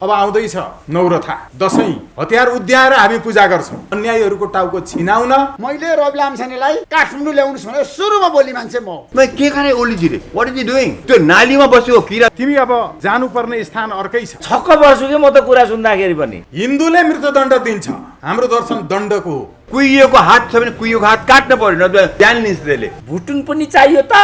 अब आउँदैछ नौरथा दशैं हतियार उद्याएर हामी पूजा गर्छौं अन्यायीहरूको टाउको छिनाउन मैले रवि लामछानेलाई काठमाडौँ ल्याउनुस् भने सुरुमा बोली मान्छे म के खाने ओलीजीले व्हाट इज ही डुइङ त्यो नालीमा बसेको किरा तिमी अब जानुपर्ने स्थान अर्कै छ छक्क पर्छु के म त कुरा सुन्दाखेरि पनि हिन्दूले मृत्युदण्ड दिन्छ हाम्रो दर्शन दण्डको हो कुहिएको हात छ भने कुहिएको हात काट्न पर्यो न ज्यान लिन्छ त्यसले भुटुन पनि चाहियो त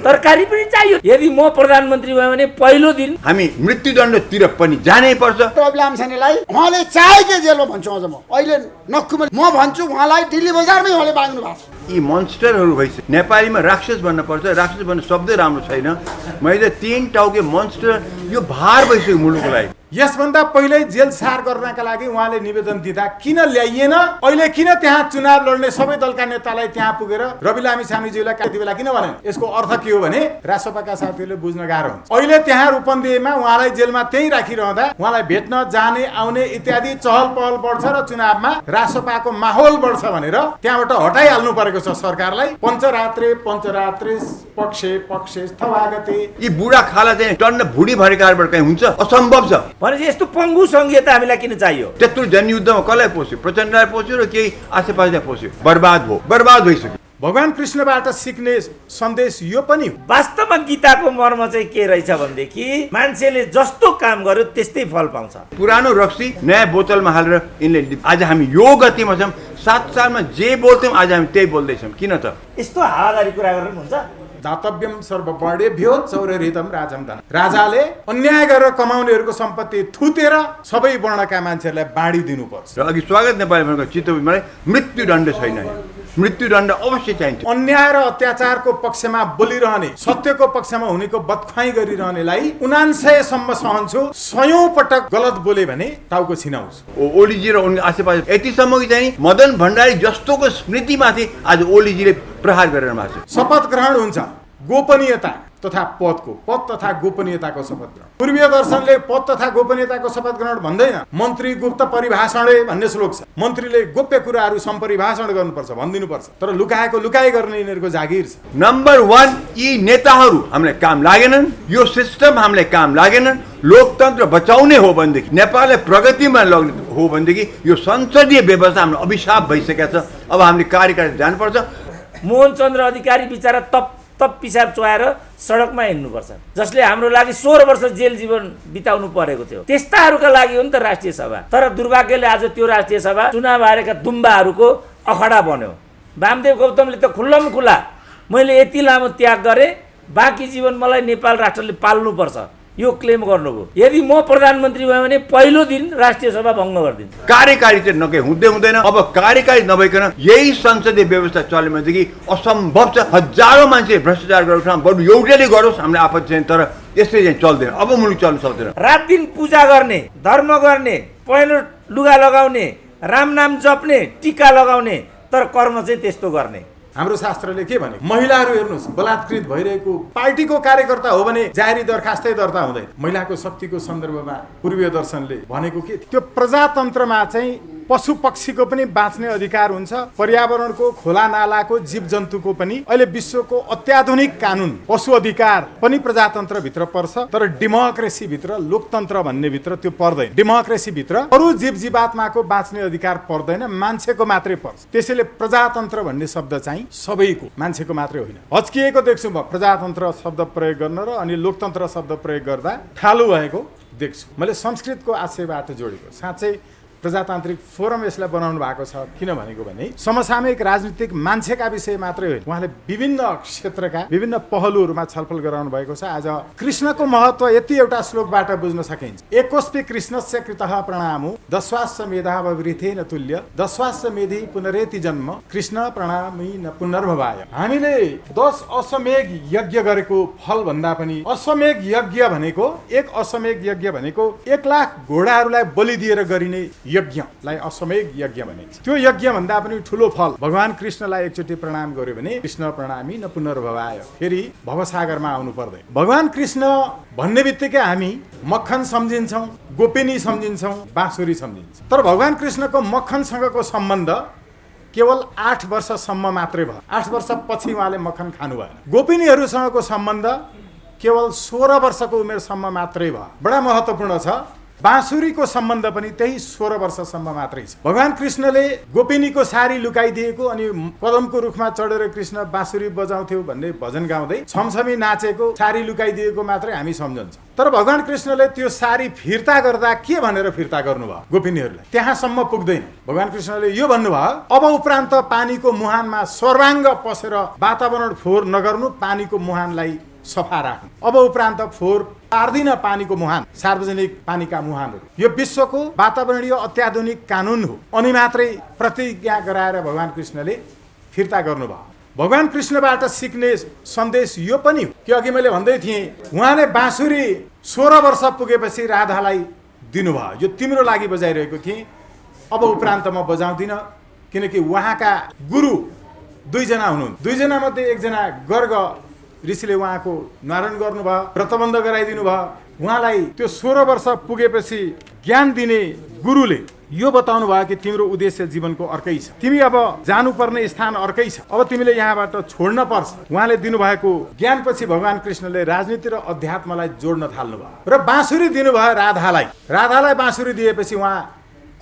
तरकारी पनि चाहियो यदि म प्रधानमन्त्री भएँ भने पहिलो दिन हामी मृत्युदण्डतिर पनि जानै पर्छ रवि लामछानेलाई उहाँले चाहेकै जेलमा भन्छु अझ म अहिले नक्कुमा म भन्छु उहाँलाई दिल्ली बजारमै उहाँले बाँध्नु भएको छ यी मोन्स्टरहरू भइसक्यो नेपालीमा राक्षस भन्न पर्छ राक्षस भन्ने शब्दै राम्रो छैन मैले 3 टाउके मोन्स्टर यो भार भइसक्यो मुलुकलाई यसभन्दा पहिल्यै जेल सार गर्नका लागि उहाँले निवेदन दिँदा किन ल्याइएन अहिले किन त्यहाँ चुनाव लड्ने सबै दलका नेतालाई त्यहाँ पुगेर रवि लामिछानेज्यूलाई त्यति बेला किन भने यसको अर्थ के हो भने रासपाका साथीहरूले बुझ्न गाह्रो हुन्छ अहिले त्यहाँ रूपन्देहीमा उहाँलाई जेलमा त्यही राखिरहँदा उहाँलाई भेट्न जाने आउने इत्यादि चहल पहल बढ्छ र चुनावमा रासपाको माहौल बढ्छ भनेर त्यहाँबाट हटाइहाल्नु परेको छ सरकारलाई पञ्चरात्रे पक्षे स्थवागते यी बुढा खाला चाहिँ टन्न भुडी भरेकाबाट कहीँ हुन्छ असम्भव छ भनेपछि यस्तो पङ्गु संघीयता हामीलाई किन चाहियो त्यत्रो जनयुद्धमा कसलाई पोस्यो प्रचण्डलाई पोस्यो र केही आसेपासलाई पोस्यो बर्बाद भइसक्यो भगवान कृष्णबाट सिक्ने सन्देश यो पनि हो वास्तवमा गीताको मर्म चाहिँ के रहेछ भनेदेखि मान्छेले जस्तो काम गर्यो त्यस्तै फल पाउँछ पुरानो रक्सी नयाँ बोतलमा हालेर यिनले आज हामी यो गतिमा छौँ 7 सालमा जे बोल्थ्यौँ आज हामी त्यही बोल्दैछौँ किन त यस्तो हावादारी कुरा गर्नु हुन्छ दातव्यम सर्ववर्णेभ्यो चौरहितम राजम धन राजाले अन्याय गरेर कमाउनेहरूको सम्पत्ति थुतेर सबै वर्णका मान्छेहरूलाई बाँडिदिनु पर्छ र अघि स्वागत नेपाली चितवनलाई मृत्युदण्ड छैन मृत्युदण्ड अवश्य चाहिन्छ अन्याय र अत्याचारको पक्षमा बोलिरहने सत्यको पक्षमा हुनेको बदख्वाई गरिरहनेलाई 99 सम्म सहन्छु 100औं पटक गलत बोले भने टाउको छिनाउँछु ओलीजी र उनले आसेपासे यतिसम्म कि चाहिँ मदन भण्डारी जस्तोको स्मृतिमाथि आज ओलीजीले प्रहार गरेर भएको छ शपथ ग्रहण हुन्छ गोपनीयता तथा पद तथा गोपनीयताको शपथ ग्रहण पूर्वीय दर्शनले पद तथा गोपनीयताको शपथ ग्रहण भन्दैन मन्त्री गुप्त परिभाषणे भन्ने श्लोक छ मन्त्रीले गोप्य कुराहरू सम्परिभाषण गर्नुपर्छ भनिदिनुपर्छ तर लुकाएको लुकाइ गर्ने यिनीहरूको जागिर छ नम्बर 1 यी नेताहरू हामीलाई काम लागेनन् यो सिस्टम हामीलाई काम लागेनन् लोकतन्त्र बचाउने हो भनेदेखि नेपाललाई प्रगतिमा लग्ने हो भनेदेखि यो संसदीय व्यवस्था हाम्रो अभिशाप भइसकेको छ अब हामीले कार्यकारी जानुपर्छ मोहन चन्द्र अधिकारी बिचारा तप पिसाब चुहाएर सडकमा हिँड्नुपर्छ जसले हाम्रो लागि 16 वर्ष जेल जीवन बिताउनु परेको थियो त्यस्ताहरूका लागि हो नि त राष्ट्रिय सभा तर दुर्भाग्यले आज त्यो राष्ट्रिय सभा चुनाव हारेका दुम्बाहरूको अखडा बन्यो वामदेव गौतमले त खुल्लम खुल्ला मैले यति लामो त्याग गरेँ बाँकी जीवन मलाई नेपाल राष्ट्रले पाल्नुपर्छ यो क्लेम गर्नुभयो यदि म प्रधानमन्त्री भएँ भने पहिलो दिन राष्ट्रिय सभा भङ्ग गरिदिन्छु कार्यकारी चाहिँ नके हुँदैन अब कार्यकारी नभइकन यही संसदीय व्यवस्था चल्यो भनेदेखि असम्भव छ हजारौं मान्छे भ्रष्टाचार गरेको बरु एउटैले गरोस् हामीले आपत्ति छैन तर यसरी चाहिँ चल्दैन अब मुलुक चल्न सक्दैन रात दिन पूजा गर्ने धर्म गर्ने पहेँलो लुगा लगाउने राम नाम जप्ने टीका लगाउने तर कर्म चाहिँ त्यस्तो गर्ने हाम्रो शास्त्रले के भने महिलाहरू हेर्नुस् बलात्कृत भइरहेको पार्टीको कार्यकर्ता हो भने जाहेरी दरखास्तै दर्ता हुँदैन महिलाको शक्तिको सन्दर्भमा पूर्वीय दर्शनले भनेको के त्यो प्रजातन्त्रमा चाहिँ पशु पक्षीको पनि बाँच्ने अधिकार हुन्छ पर्यावरणको खोला नालाको जीव जन्तुको पनि अहिले विश्वको अत्याधुनिक कानुन पशु अधिकार पनि प्रजातन्त्र भित्र पर्छ तर डेमोक्रेसी भित्र लोकतन्त्र भन्ने भित्र त्यो पर्दैन डेमोक्रेसी भित्र अरू जीव जीवात्माको बाँच्ने अधिकार पर्दैन मान्छेको मात्रै पर्छ त्यसैले प्रजातन्त्र भन्ने शब्द चाहिँ सबैको मान्छेको मात्रै होइन हच्किएको देख्छु म प्रजातन्त्र शब्द प्रयोग गर्न र अनि लोकतन्त्र शब्द प्रयोग गर्दा ठालु भएको देख्छु मैले संस्कृतको आशयबाट जोडेको साँच्चै प्रजातान्त्रिक फोरम यसलाई बनाउनु भएको छ किन भनेको भने समसामयिक राजनीतिक मान्छेका विषय मात्रै होइन उहाँले विभिन्न क्षेत्रका विभिन्न पहलुहरूमा छलफल गराउनु भएको छ आज कृष्णको महत्व यति एउटा श्लोकबाट बुझ्न सकिन्छ एकोस्पि कृष्णस्य कृतः प्रणामो दशवास्य मेधावृथेन तुल्य दशवास्य मेधि पुनरेति जन्म कृष्ण प्रणामी न पुनर्भवाय हामीले 10 अश्वमेध यज्ञ गरेको फल भन्दा पनि अश्वमेध यज्ञ भनेको एक अश्वमेध यज्ञ भनेको 1 लाख घोडाहरूलाई बलि दिएर गरिने यज्ञलाई अश्वमेध यज्ञ भनिन्छ त्यो यज्ञ भन्दा पनि ठूलो फल भगवान कृष्णलाई एकचोटि प्रणाम गर्यो भने कृष्ण प्रणामी न पुनर्भवाय फेरि भवसागरमा आउनु पर्दैन भगवान कृष्ण भन्ने बित्तिकै हामी मक्खन सम्झिन्छौँ गोपिनी सम्झिन्छौँ बाँसुरी सम्झिन्छौँ तर भगवान कृष्णको मक्खनसँगको सम्बन्ध केवल 8 वर्षसम्म मात्रै भयो 8 वर्षपछि उहाँले मक्खन खानु भएन गोपिनीहरूसँगको सम्बन्ध केवल 16 वर्षको उमेरसम्म मात्रै भयो बडा महत्त्वपूर्ण छ बाँसुरीको सम्बन्ध पनि त्यही 16 वर्षसम्म मात्रै छ। भगवान कृष्णले गोपिनीको सारी लुकाइदिएको अनि कदमको रुखमा चढेर कृष्ण बाँसुरी बजाउँथ्यो भन्ने भजन गाउँदै छमछमी नाचेको सारी लुकाइदिएको मात्रै हामी सम्झन्छौँ। तर भगवान कृष्णले त्यो सारी फिर्ता गर्दा के भनेर फिर्ता गर्नुभयो गोपिनीहरूलाई त्यहाँसम्म पुग्दैन। भगवान कृष्णले यो भन्नुभयो, अब उपरान्त पानीको मुहानमा सर्वाङ्ग पसेर वातावरण फोहोर नगर्नु, पानीको मुहानलाई सफा राख्नु। अब उपरान्त फोहोर पार्दिन पानीको मुहान, सार्वजनिक पानीका मुहानहरू। यो विश्वको वातावरणीय अत्याधुनिक कानुन हो। अनि मात्रै प्रतिज्ञा गराएर भगवान कृष्णले फिर्ता गर्नुभयो। भगवान कृष्णबाट सिक्ने सन्देश यो पनि हो कि अघि मैले भन्दै थिएँ, उहाँले बाँसुरी 16 वर्ष पुगेपछि राधालाई दिनुभयो। यो तिम्रो लागि बजाइरहेको थिएँ, अब उपरान्त म बजाउँदिनँ, किनकि उहाँका गुरु 2 जना हुनुहुन्थ्यो। 2 जना मध्ये एकजना गर्ग ऋषिले उहाँको नारायण गर्नुभयो, व्रतबन्ध गराइदिनु भयो। उहाँलाई त्यो 16 वर्ष पुगेपछि ज्ञान दिने गुरुले यो बताउनु भयो कि तिम्रो उद्देश्य जीवनको अर्कै छ, तिमी अब जानुपर्ने स्थान अर्कै छ, अब तिमीले यहाँबाट छोड्न पर्छ। उहाँले दिनुभएको ज्ञानपछि भगवान कृष्णले राजनीति र अध्यात्मलाई जोड्न थाल्नुभयो र बाँसुरी दिनुभयो राधालाई। राधालाई बाँसुरी दिएपछि उहाँ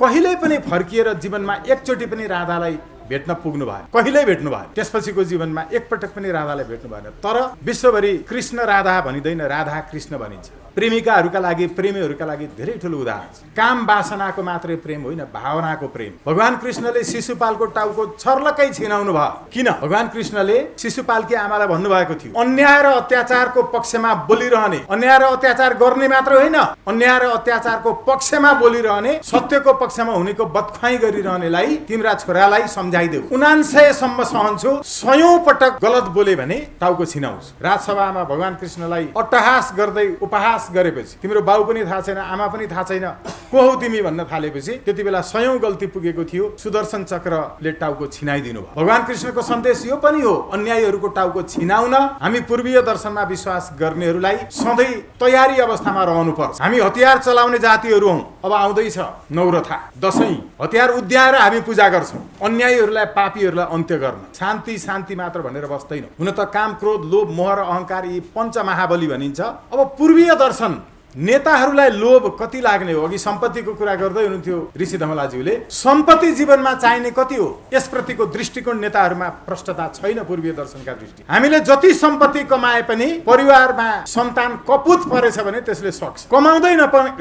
कहिल्यै पनि फर्किएर जीवनमा एकचोटि पनि राधालाई भेट्न पुग्नु भयो, कहिल्यै भेट्नु भयो। त्यसपछिको जीवनमा एकपटक पनि राधालाई भेट्नु भएन। तर विश्वभरि कृष्ण राधा भनिँदैन, राधा कृष्ण भनिन्छ। प्रेमिकाहरूका लागि, प्रेमीहरूका लागि धेरै ठुलो उदाहरण छ। काम वासनाको मात्रै प्रेम होइन, भावनाको प्रेम। भगवान कृष्णले शिशुपालको टाउको छर्लकै छिनाउनु भयो। किन? भगवान कृष्णले शिशुपालकी आमालाई भन्नुभएको थियो, अन्याय र अत्याचारको पक्षमा बोलिरहने, अन्याय र अत्याचार गर्ने मात्र होइन, अन्याय र अत्याचारको पक्षमा बोलिरहने, सत्यको पक्षमा हुनेको बदख्वाई गरिरहनेलाई तिम्रा छोरालाई सम्झाइदेऊ। 99 सम्म सहन्छु, 100औं पटक गलत बोले भने टाउको छिनाउँछु। राजसभामा भगवान कृष्णलाई अट्टहास गर्दै उपहास गरेपछि, तिम्रो बाउ पनि थाहा छैन, आमा पनि थाहा छैन, को हौ तिमी भन्न थालेपछि त्यति बेला 100औं गल्ती पुगेको थियो। सुदर्शन चक्रले टाउको छिनाइदिनु भयो। भगवान कृष्णको सन्देश यो पनि हो, अन्यायीहरूको टाउको छिनाउन हामी पूर्वीय दर्शनमा विश्वास गर्नेहरूलाई सधैँ तयारी अवस्थामा रहनुपर्छ। हामी हतियार चलाउने जातिहरू हौँ। अब आउँदैछ नौरथा, दशैं, हतियार उद्याएर हामी पूजा गर्छौँ अन्यायीहरूलाई, पापीहरूलाई अन्त्य गर्न। शान्ति शान्ति मात्र भनेर बस्दैन। हुन त काम, क्रोध, लोभ, मोह र अहंकार यी पञ्च महाबली भनिन्छ। अब पूर्वीय दर्शन नेताहरूलाई लोभ कति लाग्ने हो? अघि सम्पत्तिको कुरा गर्दै हुनुहुन्थ्यो ऋषि धमलाज्यूले। सम्पत्ति जीवनमा चाहिने कति हो? यसप्रतिको दृष्टिकोण नेताहरूमा प्रष्टता छैन। पूर्वीय दर्शनका दृष्टि, हामीले जति सम्पत्ति कमाए पनि परिवारमा सन्तान कपुत परेछ भने त्यसले सक्छ, कमाउँदै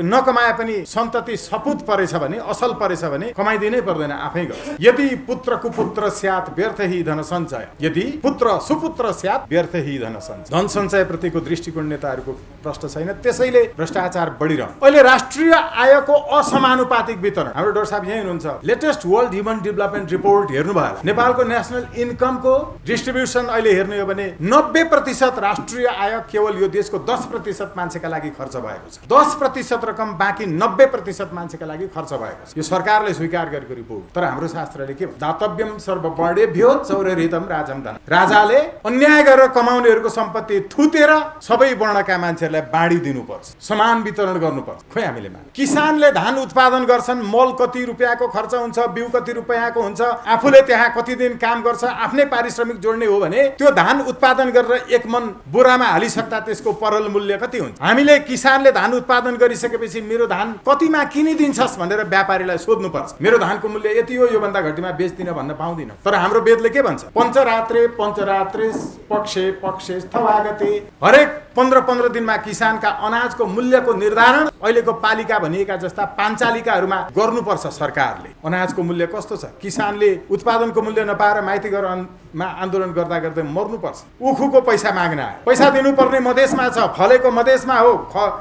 नकमाए पनि सन्तति सपुत परेछ भने, असल परेछ भने कमाइदिनै पर्दैन, आफै गर्छ। यदि पुत्र कुपुत्र स्यात् व्यर्थ हि धन सञ्चय, यदि पुत्र सुपुत्र स्यात् व्यर्थ हि धन सञ्चय। धन सञ्चय प्रतिको दृष्टिकोण नेताहरूको प्रष्ट छैन, त्यसैले भ्रष्टाचार बढिरहन्छ। अहिले राष्ट्रिय आयको असमानुपातिक वितरण, हाम्रो डाक्टर साहब यही हुनुहुन्छ, latest world human development report हेर्नु भयो होला। नेपालको नेसनल इन्कमको डिस्ट्रिब्युसन अहिले हेर्ने हो भने 90% राष्ट्रिय आय केवल यो देशको 10% मान्छेका लागि खर्च भएको छ। 10% रकम बाँकी 90% मान्छेका लागि खर्च भएको छ। यो सरकारले स्वीकार गरेको रिपोर्ट। तर हाम्रो शास्त्रले के भन्छ? दातव्यम सर्ववर्णेभ्यो चौरहितम राजम धन। राजाले अन्याय गरेर कमाउनेहरूको सम्पत्ति थुतेर सबै वर्णका मान्छेहरूलाई बाँडिदिनुपर्छ, समान वितरण गर्नुपर्छ। खोइ हामीले किसानले धान उत्पादन गर्छन्, मल कति रुपियाँको खर्च हुन्छ, बिउ कति रुपियाँको हुन्छ, आफूले त्यहाँ कति दिन काम गर्छ, आफ्नै पारिश्रमिक जोड्ने हो भने त्यो धान उत्पादन गरेर 1 मन बोरामा हालिसक्दा त्यसको परल मूल्य कति हुन्छ? हामीले किसानले धान उत्पादन गरिसकेपछि मेरो धान कतिमा किनिदिन्छस् भनेर व्यापारीलाई सोध्नुपर्छ। मेरो धानको मूल्य यति हो, योभन्दा घटीमा बेच्दिन भन्न पाउँदिन। तर हाम्रो वेदले के भन्छ? पञ्चरात्रे पञ्चरात्रे पक्षे पक्षे स्थवागते। हरेक 15-15 दिनमा किसानका अनाजको मूल्यको निर्धारण अहिलेको पालिका भनिएका जस्ता पाञ्चालिकाहरूमा गर्नुपर्छ सरकारले। अनाजको मूल्य कस्तो छ? किसानले उत्पादनको मूल्य नपाएर माइतीघरमा आन्दोलन गर्दा गर्दै मर्नुपर्छ। उखुको पैसा माग्न आयो, पैसा दिनुपर्ने मधेसमा छ, फलेको मधेसमा हो,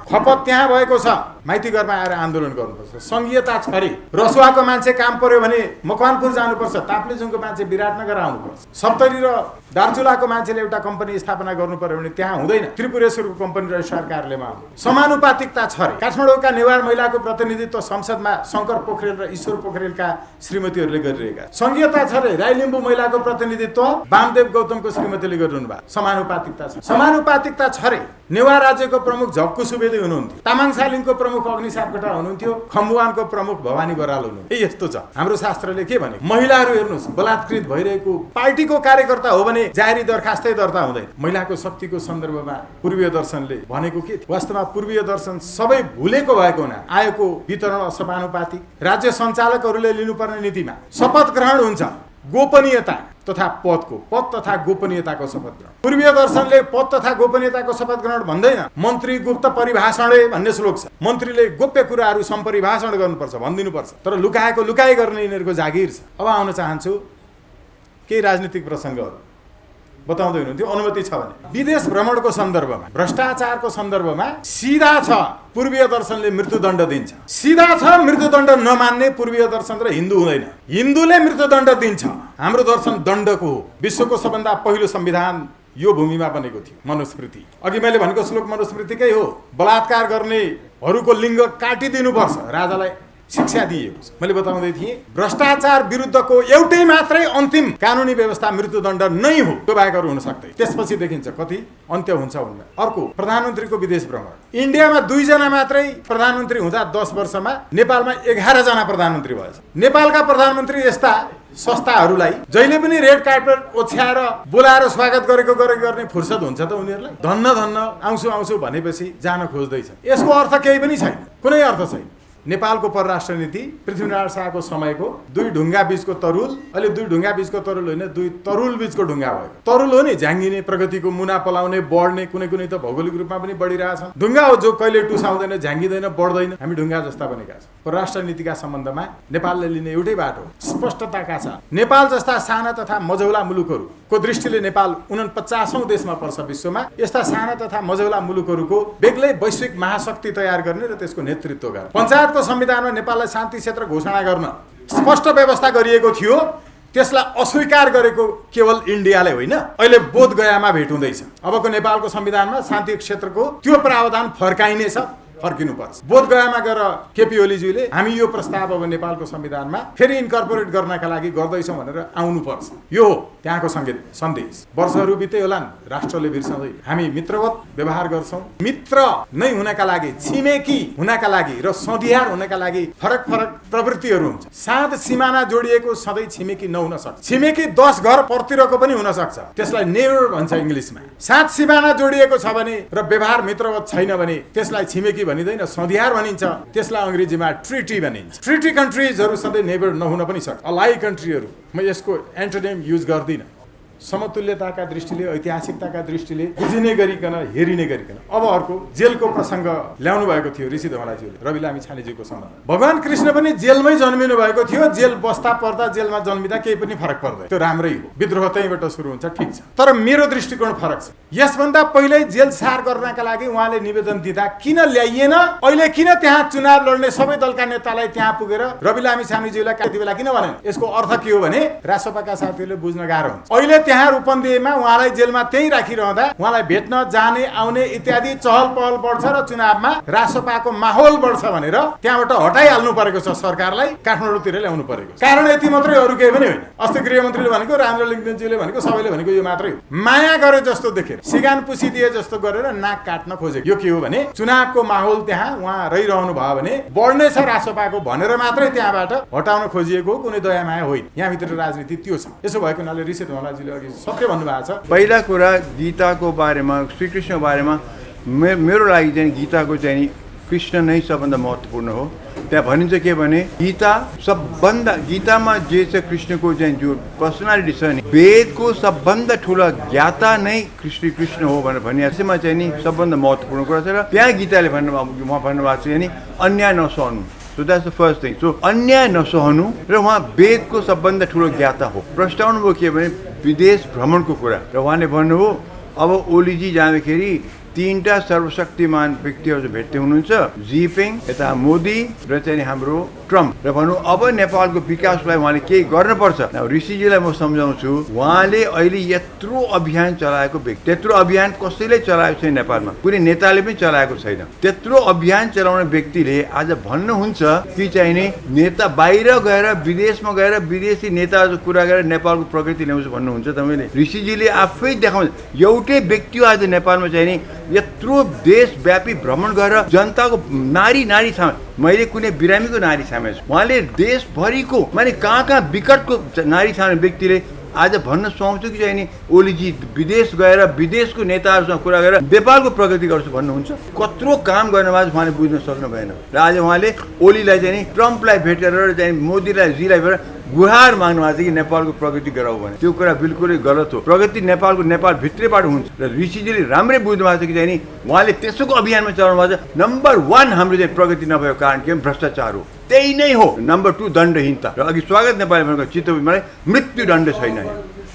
खपत त्यहाँ भएको छ, माइतीघरमा आएर आन्दोलन गर्नुपर्छ। संघीयता छ अरे। रसुवाको मान्छे काम पर्यो भने मकवानपुर जानुपर्छ, ताप्लेजुङको मान्छे विराटनगर आउनुपर्छ। सप्तरी र दार्चुलाको मान्छेले एउटा कम्पनी स्थापना गर्नु पर्यो भने त्यहाँ हुँदैन, त्रिपुरेश्वरको कम्पनी रजिस्ट्रार कार्यालयमा आउनु। समानुपातिकता छ अरे। काठमाडौँका नेवार महिलाको प्रतिनिधित्व संसदमा शङ्कर पोखरेल र ईश्वर पोखरेलका श्रीमतीहरूले गरिरहेका। संघीयता छ अरे। राई लिम्बू महिलाको प्रतिनिधित्व वामदेव गौतमको श्रीमतीले गरिरहनु भएको। समानुपातिकता छ। समानुपातिकता छ अरे। नेवार राज्यको प्रमुख झक्कु सुवेदी हुनुहुन्थ्यो, तामाङ सालिङको प्रमुख अग्नि सापकोटा हुनुहुन्थ्यो, खम्बुवानको प्रमुख भवानी बराल हुनुहुन्थ्यो। यस्तो छ हाम्रो शास्त्रले के भने? महिलाहरू हेर्नुहोस्, बलात्कृत भइरहेको पार्टीको कार्यकर्ता हो भने जाहेरी दरखास्तै दर्ता हुँदैन। महिलाको शक्तिको सन्दर्भमा पूर्वीय दर्शनले भनेको के? वास्तवमा पूर्वीय दर्शन सबै हुलेको भएको हुना आयोगको वितरण असमानुपातिक, राज्य सञ्चालकहरूले लिनुपर्ने नीतिमा शपथ ग्रहण हुन्छ गोपनीयता तथा पद तथा गोपनीयताको शपथ ग्रहण। पूर्वीय दर्शनले पद तथा गोपनीयताको शपथ ग्रहण भन्दैन, मन्त्री गुप्त परिभाषणे भन्ने श्लोक छ। मन्त्रीले गोप्य कुराहरू सम्परिभाषण गर्नुपर्छ, भनिदिनुपर्छ, तर लुकाएको लुकाइ गर्ने यिनीहरूको जागिर छ। अब आउन चाहन्छु केही राजनीतिक प्रसङ्गहरू बताउँदै हुनुहुन्थ्यो, अनुमति छ भने। विदेश भ्रमणको सन्दर्भमा, भ्रष्टाचारको सन्दर्भमा सिधा छ पूर्वीय दर्शनले मृत्युदण्ड दिन्छ, सिधा छ मृत्युदण्ड नमान्ने पूर्वीय दर्शन र हिन्दू हुँदैन। हिन्दूले मृत्युदण्ड दिन्छ, हाम्रो दर्शन दण्डको हो। विश्वको सबभन्दा पहिलो संविधान यो भूमिमा बनेको थियो, मनुस्मृति। अघि मैले भनेको श्लोक मनुस्मृतिकै हो। बलात्कार गर्नेहरूको लिङ्ग काटिदिनुपर्छ, राजालाई शिक्षा दिएको छ। मैले बताउँदै थिएँ भ्रष्टाचार विरुद्धको एउटै मात्रै अन्तिम कानुनी व्यवस्था मृत्युदण्ड नै हो, त्यो बाहेक अरू हुन सक्दैन। त्यसपछि देखिन्छ कति अन्त्य हुन्छ हुन्न। अर्को प्रधानमन्त्रीको विदेश भ्रमण। इन्डियामा 2 जना मात्रै प्रधानमन्त्री हुँदा 10 वर्षमा नेपालमा 11 जना प्रधानमन्त्री भएछ। नेपालका प्रधानमन्त्री यस्ता संस्थाहरूलाई जहिले पनि रेड कार्पेट ओछ्याएर बोलाएर स्वागत गरेको गर्ने फुर्सद हुन्छ त उनीहरूलाई? धन्न धन्न आउँछु भनेपछि जान खोज्दैछ। यसको अर्थ केही पनि छैन, कुनै अर्थ छैन। नेपालको परराष्ट्र नीति पृथ्वीनारायण शाहको समयको 2 ढुङ्गा बीचको तरुल, अहिले 2 ढुङ्गा बीचको तरुल होइन, 2 तरुल बीचको ढुङ्गा भयो। तरुल हो नि झाँगिने, प्रगतिको मुना पलाउने, बढ्ने, कुनै त भौगोलिक रूपमा पनि बढिरहेछन्। ढुङ्गा हो जो कहिले टुसाउँदैन, झाँगिँदैन, बढ्दैन। हामी ढुङ्गा जस्ता बनेका छौँ। परराष्ट्र नीतिका सम्बन्धमा नेपालले लिने एउटै बाटो स्पष्टताका छ। नेपाल जस्ता साना तथा मझौला मुलुकहरूको दृष्टिले नेपाल 49औं देशमा पर्छ विश्वमा। यस्ता साना तथा मझौला मुलुकहरूको बेग्लै वैश्विक महाशक्ति तयार गर्ने र त्यसको नेतृत्व गर्ने। पञ्चायतको संविधानमा नेपाललाई शान्ति क्षेत्र घोषणा गर्न स्पष्ट व्यवस्था गरिएको थियो, त्यसलाई अस्वीकार गरेको केवल इन्डियाले होइन। अहिले बोधगयामा भेट हुँदैछ। अबको नेपालको संविधानमा शान्ति क्षेत्रको त्यो प्रावधान फर्काइनेछ, फर्किनुपर्छ। बोधगयामा गएर केपी ओलीज्यूले हामी यो प्रस्ताव अब नेपालको संविधानमा फेरि इन्कर्पोरेट गर्नका लागि गर्दैछौँ भनेर आउनुपर्छ। यो हो त्यहाँको सन्देश। वर्षहरू बिते होलान्, राष्ट्रले बिर्सँदै हामी मित्रवत व्यवहार गर्छौँ। मित्र नै हुनका लागि, छिमेकी हुनका लागि र सधियार हुनका लागि फरक फरक प्रवृत्तिहरू हुन्छ। साथ सिमाना जोडिएको सधैँ छिमेकी नहुन सक्छ। छिमेकी 10 घर परतिरको पनि हुन सक्छ, त्यसलाई नेबर भन्छ इङ्ग्लिसमा। साथ सिमाना जोडिएको छ भने र व्यवहार मित्रवत छैन भने त्यसलाई छिमेकी भनिँदैन, सधियार भनिन्छ। त्यसलाई अङ्ग्रेजीमा ट्रिटी भनिन्छ। ट्रिटी कन्ट्रिजहरू सधैँ नेबर नहुन पनि सक्छ। अलाइ कन्ट्रीहरू, म यसको एन्टोनिम युज गर्दिनँ। समतुल्यताका दृष्टिले, ऐतिहासिकताका दृष्टिले बुझिने गरिकन, हेरिने गरिकन। अब अर्को जेलको प्रसङ्ग ल्याउनु भएको थियो ऋषि धवलाज्यूले, रवि लामिछानेज्यूको सम्बन्ध। भगवान कृष्ण पनि जेलमै जन्मिनु भएको थियो। जेल बस्दा पर्दा, जेलमा जन्मिँदा केही पनि फरक पर्दैन, त्यो राम्रै हो। विद्रोह त्यहीँबाट सुरु हुन्छ, ठिक छ। तर मेरो दृष्टिकोण फरक छ। यसभन्दा पहिल्यै जेल सार गर्नका लागि उहाँले निवेदन दिँदा किन ल्याइएन? अहिले किन त्यहाँ चुनाव लड्ने सबै दलका नेतालाई त्यहाँ पुगेर रवि लामिछानेज्यूलाई त्यति बेला किन भनेन? यसको अर्थ के हो भने रासपाका साथीहरूले बुझ्न गाह्रो हुन्छ। अहिले त्यहाँ रूपन्देहीमा उहाँलाई जेलमा त्यही राखिरहँदा उहाँलाई भेट्न जाने आउने इत्यादि चहल पहल बढ्छ र चुनावमा रासपाको माहौल बढ्छ भनेर त्यहाँबाट हटाइहाल्नु परेको छ सरकारलाई, काठमाडौँतिर ल्याउनु परेको छ। कारण यति मात्रै, अरू केही पनि होइन। अस्ति गृहमन्त्रीले भनेको, राजेन्द्र लिङ्गदेनज्यूले भनेको, सबैले भनेको यो मात्रै हो। माया गरे जस्तो देखेर, सिगान पुसिदिए जस्तो गरेर नाक काट्न खोजेको। यो के हो भने चुनावको माहौल त्यहाँ उहाँ रहिरहनु भयो भने बढ्ने छ रासपाको भनेर मात्रै त्यहाँबाट हटाउन खोजिएको, कुनै दया माया होइन। यहाँभित्र राजनीति त्यो छ। यसो भएको हुनाले ऋषि धवलाज्यूले अघि सत्य भन्नुभएको छ। पहिला कुरा गीताको बारेमा, श्रीकृष्णको बारेमा मेरो लागि चाहिँ गीताको चाहिँ कृष्ण नै सबभन्दा महत्त्वपूर्ण हो। त्यहाँ भनिन्छ के भने गीतामा जे छ कृष्णको चाहिँ जो पर्सनालिटी छ नि, वेदको सबभन्दा ठुलो ज्ञाता नै कृष्ण हो भनेर भनिएको छ। चाहिँ नि सबभन्दा महत्त्वपूर्ण कुरा छ। र त्यहाँ गीताले भन्नुभएको छ नि अन्याय नसहनु। So that's the first thing. So अन्याय नसहनु, र उहाँ वेदको सबभन्दा ठुलो ज्ञाता हो। प्रस्ताउनु भयो के भने विदेश भ्रमणको कुरा, र उहाँले भन्नुभयो अब ओलीजी जाँदाखेरि 3टा सर्वशक्तिमान व्यक्तिहरू भेट्दै हुनुहुन्छ, जिपिङ, यता मोदी र चाहिँ हाम्रो ट्रम्प, र भनौँ अब नेपालको विकासलाई उहाँले केही गर्नुपर्छ। ऋषिजीलाई म सम्झाउँछु, उहाँले अहिले यत्रो अभियान चलाएको व्यक्ति, त्यत्रो अभियान कसैले चलाएको छैन नेपालमा, कुनै नेताले पनि चलाएको छैन। त्यत्रो अभियान चलाउने व्यक्तिले आज भन्नुहुन्छ कि चाहिँ नि नेता बाहिर गएर, विदेशमा गएर विदेशी नेताहरूको कुरा गरेर नेपालको प्रगति ल्याउँछ भन्नुहुन्छ तपाईँले। ऋषिजीले आफै देखाउँछ, एउटै व्यक्ति आज नेपालमा चाहिँ नि यत्रो देशव्यापी भ्रमण गरेर जनताको नारी छामे, मैले कुनै बिरामीको नारी छामे छु, उहाँले देशभरिको माने कहाँ विकटको नारी छाउने व्यक्तिले आज भन्न सुहाउँछु कि चाहिँ नि ओलीजी विदेश गएर विदेशको नेताहरूसँग कुरा गरेर नेपालको प्रगति गर्छु भन्नुहुन्छ। कत्रो काम गर्ने बाज उहाँले बुझ्न सक्नु भएन र आज उहाँले ओलीलाई चाहिँ नि ट्रम्पलाई भेटेर चाहिँ मोदीलाई जीलाई भेटेर गुहार माग्नु भएको छ कि नेपालको प्रगति गराऊ भने त्यो कुरा बिल्कुलै गलत हो। प्रगति नेपाल भित्रैबाट हुन्छ र ऋषिजीले राम्रै बुझ्नु भएको छ कि चाहिँ नि उहाँले त्यसैको अभियानमा चलाउनु भएको छ। नम्बर 1 हाम्रो चाहिँ प्रगति नभएको कारण के भ्रष्टाचार हो, त्यही नै हो। नम्बर 2 दण्डहीनता र अघि स्वागत नेपाली भनेको चितवनलाई मृत्युदण्ड छैन,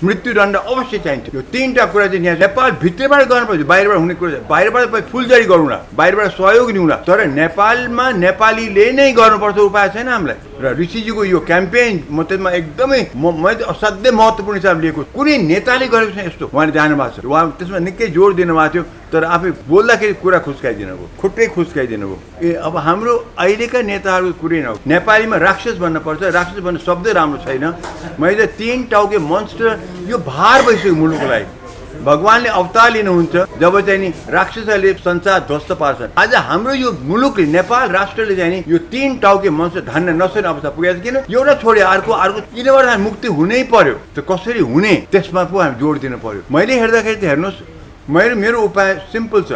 मृत्युदण्ड अवश्य चाहिन्छ। यो 3टा कुरा चाहिँ यहाँ नेपाल भित्रैबाट गर्नुपर्छ, बाहिरबाट हुने कुरा बाहिरबाट फुलजरी गरौँला, बाहिरबाट सहयोग लिउँला, तर नेपालमा नेपालीले नै गर्नुपर्छ, उपाय छैन हामीलाई। र ऋषिजीको यो क्याम्पेन म त्यसमा एकदमै मैले असाध्यै महत्त्वपूर्ण हिसाब लिएको, कुनै नेताले गरेको छैन यस्तो उहाँले जानु भएको छ। उहाँ त्यसमा निकै जोड दिनुभएको थियो तर आफै बोल्दाखेरि कुरा खुस्काइदिनु भयो, खुट्टै खुस्काइदिनु भयो। अब हाम्रो अहिलेका नेताहरूको कुरै न नेपालीमा राक्षस भन्नुपर्छ, राक्षस भन्ने शब्दै राम्रो छैन। मैले 3 टाउके मन्स्टर यो भार भइसक्यो मुलुकलाई। भगवानले अवतार लिनुहुन्छ जब चाहिँ नि राक्षसहरूले संसार ध्वस्त पार्छन्। आज हाम्रो यो मुलुकले नेपाल राष्ट्रले चाहिँ नि यो 3 टाउके मन्स्टर धान्न नसक्ने अवस्था पुगेको छ। किन एउटा छोडे अर्को यिनीबाट हामी मुक्ति हुनै पर्यो। त कसरी हुने त्यसमा पो हामी जोड दिनु पर्यो। मैले हेर्दाखेरि त हेर्नुहोस् मेरो उपाय सिम्पल छ।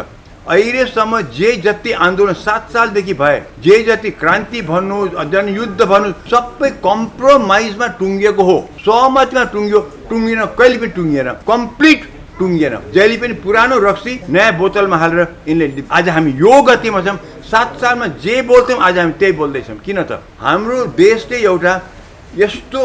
अहिलेसम्म जे जति आन्दोलन 7 सालदेखि भए, जे जति क्रान्ति भन्नु जनयुद्ध भन्नु सबै कम्प्रोमाइजमा टुङ्गिएको हो, सहमतिमा टुङ्गिन कहिले पनि टुङ्गिएन, कम्प्लिट टुङ्गिएन। जहिले पनि पुरानो रक्सी नयाँ बोतलमा हालेर यिनले आज हामी यो गतिमा छौँ। 7 सालमा जे बोल्थ्यौँ आज हामी त्यही बोल्दैछौँ। किन त हाम्रो देशले एउटा यस्तो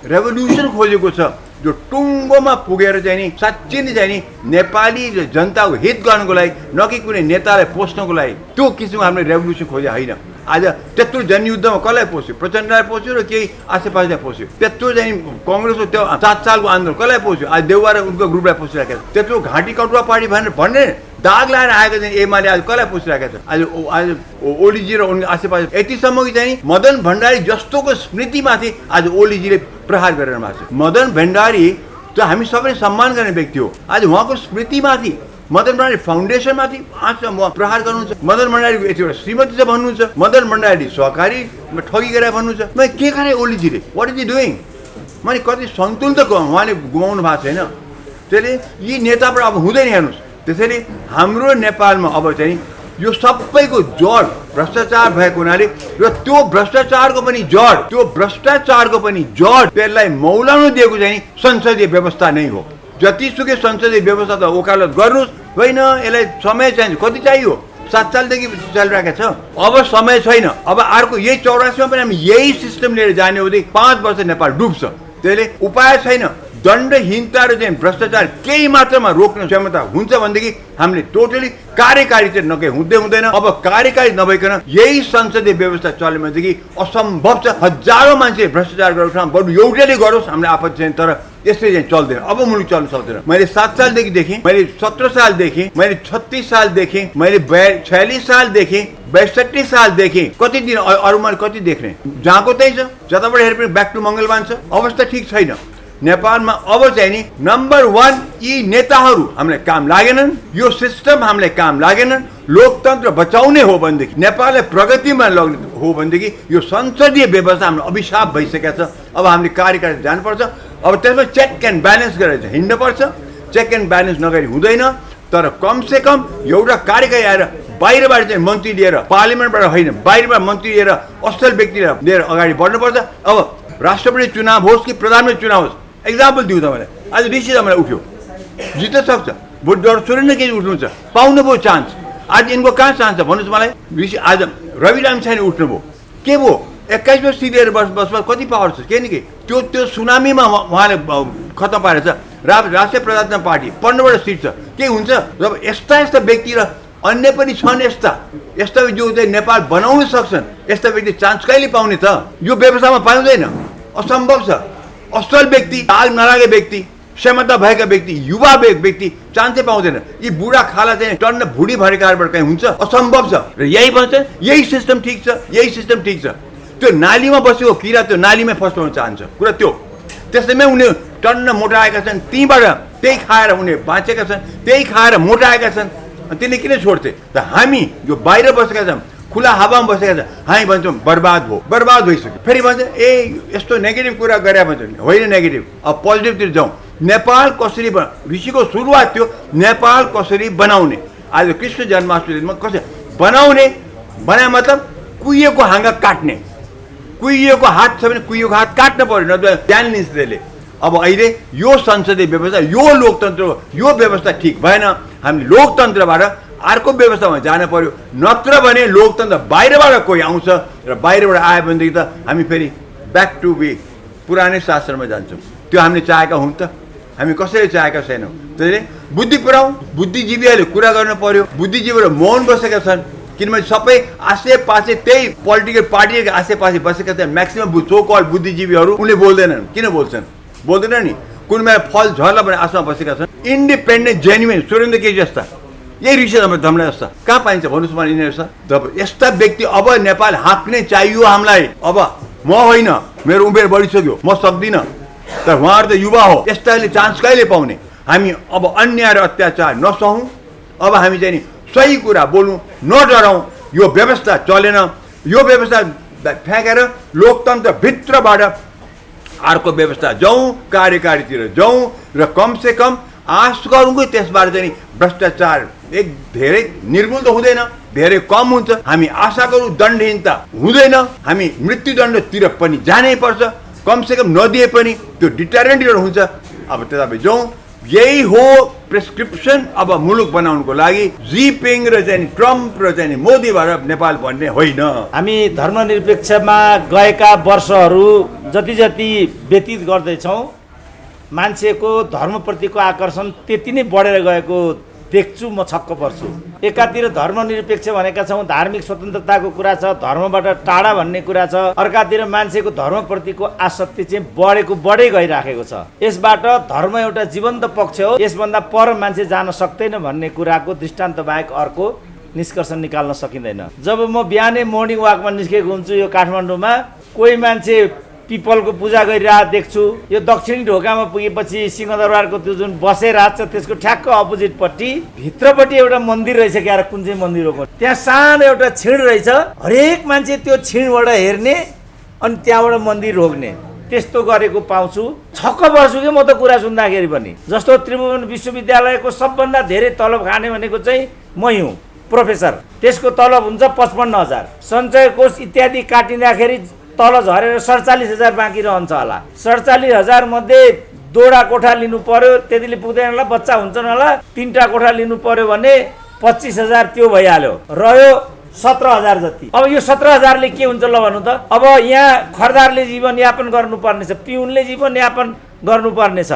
रेभोल्युसन खोजेको छ जो टुङ्गोमा पुगेर चाहिँ नि साँच्चै नै चाहिँ नि नेपाली जनताको हित गर्नको लागि, न कि कुनै नेतालाई पोस्नको लागि त्यो किसिमको हामीले रेभोल्युसन खोजे होइन। आज त्यत्रो जनयुद्धमा कसलाई पोस्यो? प्रचण्डलाई पोस्यो र केही आसेपासेलाई पोस्यो। त्यत्रो चाहिँ कङ्ग्रेसको त्यो 7 सालको आन्दोलन कसलाई पोस्यो? आज देउवा र उनको ग्रुपलाई पोसिराखेको छ। त्यत्रो घाँटी कटुवा पार्टी भन्ने दाग लगाएर आएको चाहिँ एमाले आज कसलाई पोसिराखेको छ? आज ओलीजी र उनको आसेपासे यतिसम्म कि चाहिँ मदन भण्डारी जस्तोको स्मृतिमाथि आज ओलीजीले प्रहार गरेर भएको छ। मदन भण्डारी त हामी सबैले सम्मान गर्ने व्यक्ति हो। आज उहाँको स्मृतिमाथि मदन भण्डारी फाउन्डेसनमाथि आज प्रहार गर्नुहुन्छ। मदन भण्डारीको यतिवटा श्रीमती छ भन्नुहुन्छ, मदन भण्डारी सहकारीमा ठगी गरेर भन्नुहुन्छ। मैले के गरे ओलीजीले? What is he doing? मैले कति सन्तुलन त उहाँले गुमाउनु भएको छैन। त्यसले यी नेताबाट अब हुँदैन हेर्नुहोस्। त्यसैले हाम्रो नेपालमा अब चाहिँ यो सबैको जड भ्रष्टाचार भएको हुनाले र त्यो भ्रष्टाचारको पनि जड त्यसलाई मौलाउन दिएको चाहिँ संसदीय व्यवस्था नै हो। जतिसुकै संसदीय व्यवस्था त वकालत गर्नुहोस्, होइन यसलाई समय चाहिन्छ। कति चाहियो? 7 सालदेखि चलिरहेको छ। अब समय छैन। अब अर्को यही 84मा पनि हामी यही सिस्टम लिएर जाने हो भने 5 वर्ष नेपाल डुब्छ। त्यसले उपाय छैन। दण्डहीनता र चाहिँ भ्रष्टाचार केही मात्रामा रोक्ने क्षमता हुन्छ भनेदेखि हामीले टोटली कार्यकारी चाहिँ हुँदैन। अब कार्यकारी नभइकन यही संसदीय व्यवस्था चल्यो भनेदेखि असम्भव छ। हजारौँ मान्छे भ्रष्टाचार गरेको ठाउँ बरु एउटैले गरोस्, हामीले आपत्ति छैन, तर यसरी चाहिँ चल्दैन। अब मुलुक चल्न सक्दैन। मैले 7 सालदेखि देखेँ, मैले 17 साल देखेँ, मैले 36 साल देखेँ, मैले 46 साल देखेँ, 62 साल देखेँ। कति दिन अरूमा कति देख्ने? जहाँको त्यही छ, जताबाट हेरे पनि ब्याक टु मङ्गलबान छ। अवस्था ठिक छैन नेपालमा। अब चाहिँ नि नम्बर 1 यी नेताहरू हामीलाई काम लागेनन्, यो सिस्टम हामीलाई काम लागेनन्। लोकतन्त्र बचाउने हो भनेदेखि, नेपाललाई प्रगतिमा लग्ने हो भनेदेखि यो संसदीय व्यवस्था हाम्रो अभिशाप भइसकेको छ। अब हामीले कार्यकारी जानुपर्छ। अब त्यसमा चेक एन्ड ब्यालेन्स गरेर हिँड्नुपर्छ। चेक एन्ड ब्यालेन्स नगरी हुँदैन। तर कमसेकम एउटा कार्यकारी आएर बाहिरबाट चाहिँ मन्त्री लिएर, पार्लिमेन्टबाट होइन बाहिरबाट मन्त्री लिएर असल व्यक्ति लिएर अगाडि बढ्नुपर्छ। अब राष्ट्रपति चुनाव होस् कि प्रधानमन्त्री चुनाव होस्, एक्जाम्पल दिउँ तपाईँलाई। आज ऋषि तपाईँलाई उठ्यो, जित्न सक्छ। भोट डर छोडेर केही उठ्नुहुन्छ, पाउनुभयो चान्स। आज यिनको कहाँ चान्स छ भन्नुहोस् मलाई? ऋषि आज रवि लामिछाने उठ्नुभयो, के भयो? 21 वर्ष सिधेर बसमा कति पावर छ? के नि के त्यो सुनामीमा उहाँले खत्तम पारेछ। राष्ट्रिय प्रजातन्त्र पार्टी 15वटा सिट छ। के हुन्छ जब यस्ता व्यक्ति र अन्य पनि छन् यस्ता जो चाहिँ नेपाल बनाउन सक्छन्, यस्ता व्यक्ति चान्स कहिले पाउने त? यो व्यवस्थामा पाउँदैन, असम्भव छ। असल व्यक्ति, ताल नलागे व्यक्ति, क्षमता भएका व्यक्ति, युवा व्यक्ति चान्सै पाउँदैन। यी बुढा खाला चाहिँ टन्न भुडी भरेकाबाट कहीँ हुन्छ? असम्भव छ। र यही भन्छ यही सिस्टम ठिक छ, यही सिस्टम ठिक छ। त्यो नालीमा बसेको किरा त्यो नालीमै फस्टाउन चाहन्छ, कुरा त्यो। त्यसैमै उनी टन्न मोटाएका छन्, तीबाट त्यही खाएर उनी बाँचेका छन्, त्यही खाएर मोटाएका छन्। त्यसले किन छोड्थे त? हामी यो बाहिर बसेका छौँ, खुला हावामा बसेका छ। हामी भन्छौँ बर्बाद भइसक्यो। फेरि भन्छ ए यस्तो नेगेटिभ कुरा गरे भन्छ होइन नेगेटिभ। अब पोजिटिभतिर जाउँ। नेपाल कसरी ऋषिको सुरुवात थियो नेपाल कसरी बनाउने। आज कृष्ण जन्माष्टमीमा कसरी बनाए मतलब कुहिएको हाँगा काट्ने। कुहिएको हात छ भने कुहिएको हात काट्न पर्यो नत्र ज्यान लिन्छ त्यसले। अब अहिले यो संसदीय व्यवस्था यो लोकतन्त्र यो व्यवस्था ठिक भएन। हामीले लोकतन्त्रबाट अर्को व्यवस्थामा जान पर्यो नत्र भने लोकतन्त्र बाहिरबाट कोही आउँछ र बाहिरबाट आयो भनेदेखि त हामी फेरि ब्याक टु बी पुरानै शासनमा जान्छौँ। त्यो हामीले चाहेका हुन् त हामी कसैले चाहेका छैनौँ। त्यसैले बुद्धि पुऱ्याउँ। बुद्धिजीवीहरूले कुरा गर्नु पर्यो। बुद्धिजीवीहरू मौन बसेका छन् किनभने सबै आसेपासे त्यही पोलिटिकल पार्टीको आसेपासे बसेका छन्। म्याक्सिमम सो कल बुद्धिजीवीहरू उनले बोल्दैनन्। किन बोल्दैन नि कुनै बेला फल झर्ला भने आशामा बसेका छन्। इन्डिपेन्डेन्ट जेन्युन सुरेन्द्र केजी जस्ता यही ऋषि धमला जस्ता कहाँ पाइन्छ भन्नुहोस् मलाई यिनीहरू जब यस्ता व्यक्ति अब नेपाल हाँक्ने चाहियो हामीलाई। अब म होइन मेरो उमेर बढिसक्यो म सक्दिनँ तर उहाँहरू त युवा हो। यस्ताले चान्स कहिले पाउने। हामी अब अन्याय र अत्याचार नसहौँ। अब हामी चाहिँ नि सही कुरा बोलौँ नडराउँ। यो व्यवस्था चलेन। यो व्यवस्था फ्याँकेर लोकतन्त्रभित्रबाट अर्को व्यवस्था जाउँ कार्यकारीतिर जाउँ र कमसे कम आश गरौँ कि त्यसबाट चाहिँ भ्रष्टाचार एक धेरै निर्मूल त हुँदैन धेरै कम हुन्छ। हामी आशा गरौँ दण्डहीनता हुँदैन। हामी मृत्युदण्डतिर पनि जानै पर्छ। कमसेकम नदिए पनि त्यो डिटरेन्टहरू हुन्छ। अब तपाईँ जाउँ। यही हो प्रेस्क्रिप्सन अब मुलुक बनाउनुको लागि। जिपिङ र चाहिँ ट्रम्प र चाहिँ मोदीबाट नेपाल बन्ने होइन। हामी धर्मनिरपेक्षमा गएका वर्षहरू जति जति व्यतीत गर्दैछौँ मान्छेको धर्मप्रतिको आकर्षण त्यति नै बढेर गएको देख्छु। म छक्क पर्छु। एकातिर धर्मनिरपेक्ष भनेका छौँ धार्मिक स्वतन्त्रताको कुरा छ धर्मबाट टाढा भन्ने कुरा छ। अर्कातिर मान्छेको धर्मप्रतिको आसक्ति चाहिँ बढै गइराखेको छ। यसबाट धर्म एउटा जीवन्त पक्ष हो। यसभन्दा पर मान्छे जान सक्दैन भन्ने कुराको दृष्टान्त बाहेक अर्को निष्कर्ष निकाल्न सकिँदैन। जब म बिहानै मोर्निङ वाकमा निस्केको हुन्छु यो काठमाडौँमा कोही मान्छे पिपलको पूजा गरिरहेको देख्छु। यो दक्षिणी ढोकामा पुगेपछि सिंहदरबारको त्यो जुन बसेराज छ त्यसको ठ्याक्क अपोजिटपट्टि भित्रपट्टि एउटा मन्दिर रहेछ। क्या कुन चाहिँ मन्दिर हो त्यहाँ सानो एउटा छिण रहेछ। हरेक मान्छे त्यो छिणबाट हेर्ने अनि त्यहाँबाट मन्दिर रोक्ने त्यस्तो गरेको पाउँछु। छक्क पर्छु कि म त कुरा सुन्दाखेरि पनि। जस्तो त्रिभुवन विश्वविद्यालयको सबभन्दा धेरै तलब खाने भनेको चाहिँ मै हुँ प्रोफेसर। त्यसको तलब हुन्छ 55,000। सञ्चय कोष इत्यादि काटिँदाखेरि तल झरेर 47,000 बाँकी रहन्छ होला। 47,000 मध्ये 2वटा कोठा लिनु पर्यो त्यतिले पुग्दैन होला। बच्चा हुन्छन् होला 3टा कोठा लिनु पर्यो भने 25,000 त्यो भइहाल्यो। रह्यो 17,000 जति। अब यो 17,000ले के हुन्छ ल भन्नु त। अब यहाँ खरदारले जीवनयापन गर्नुपर्नेछ पिउनले जीवनयापन गर्नुपर्नेछ।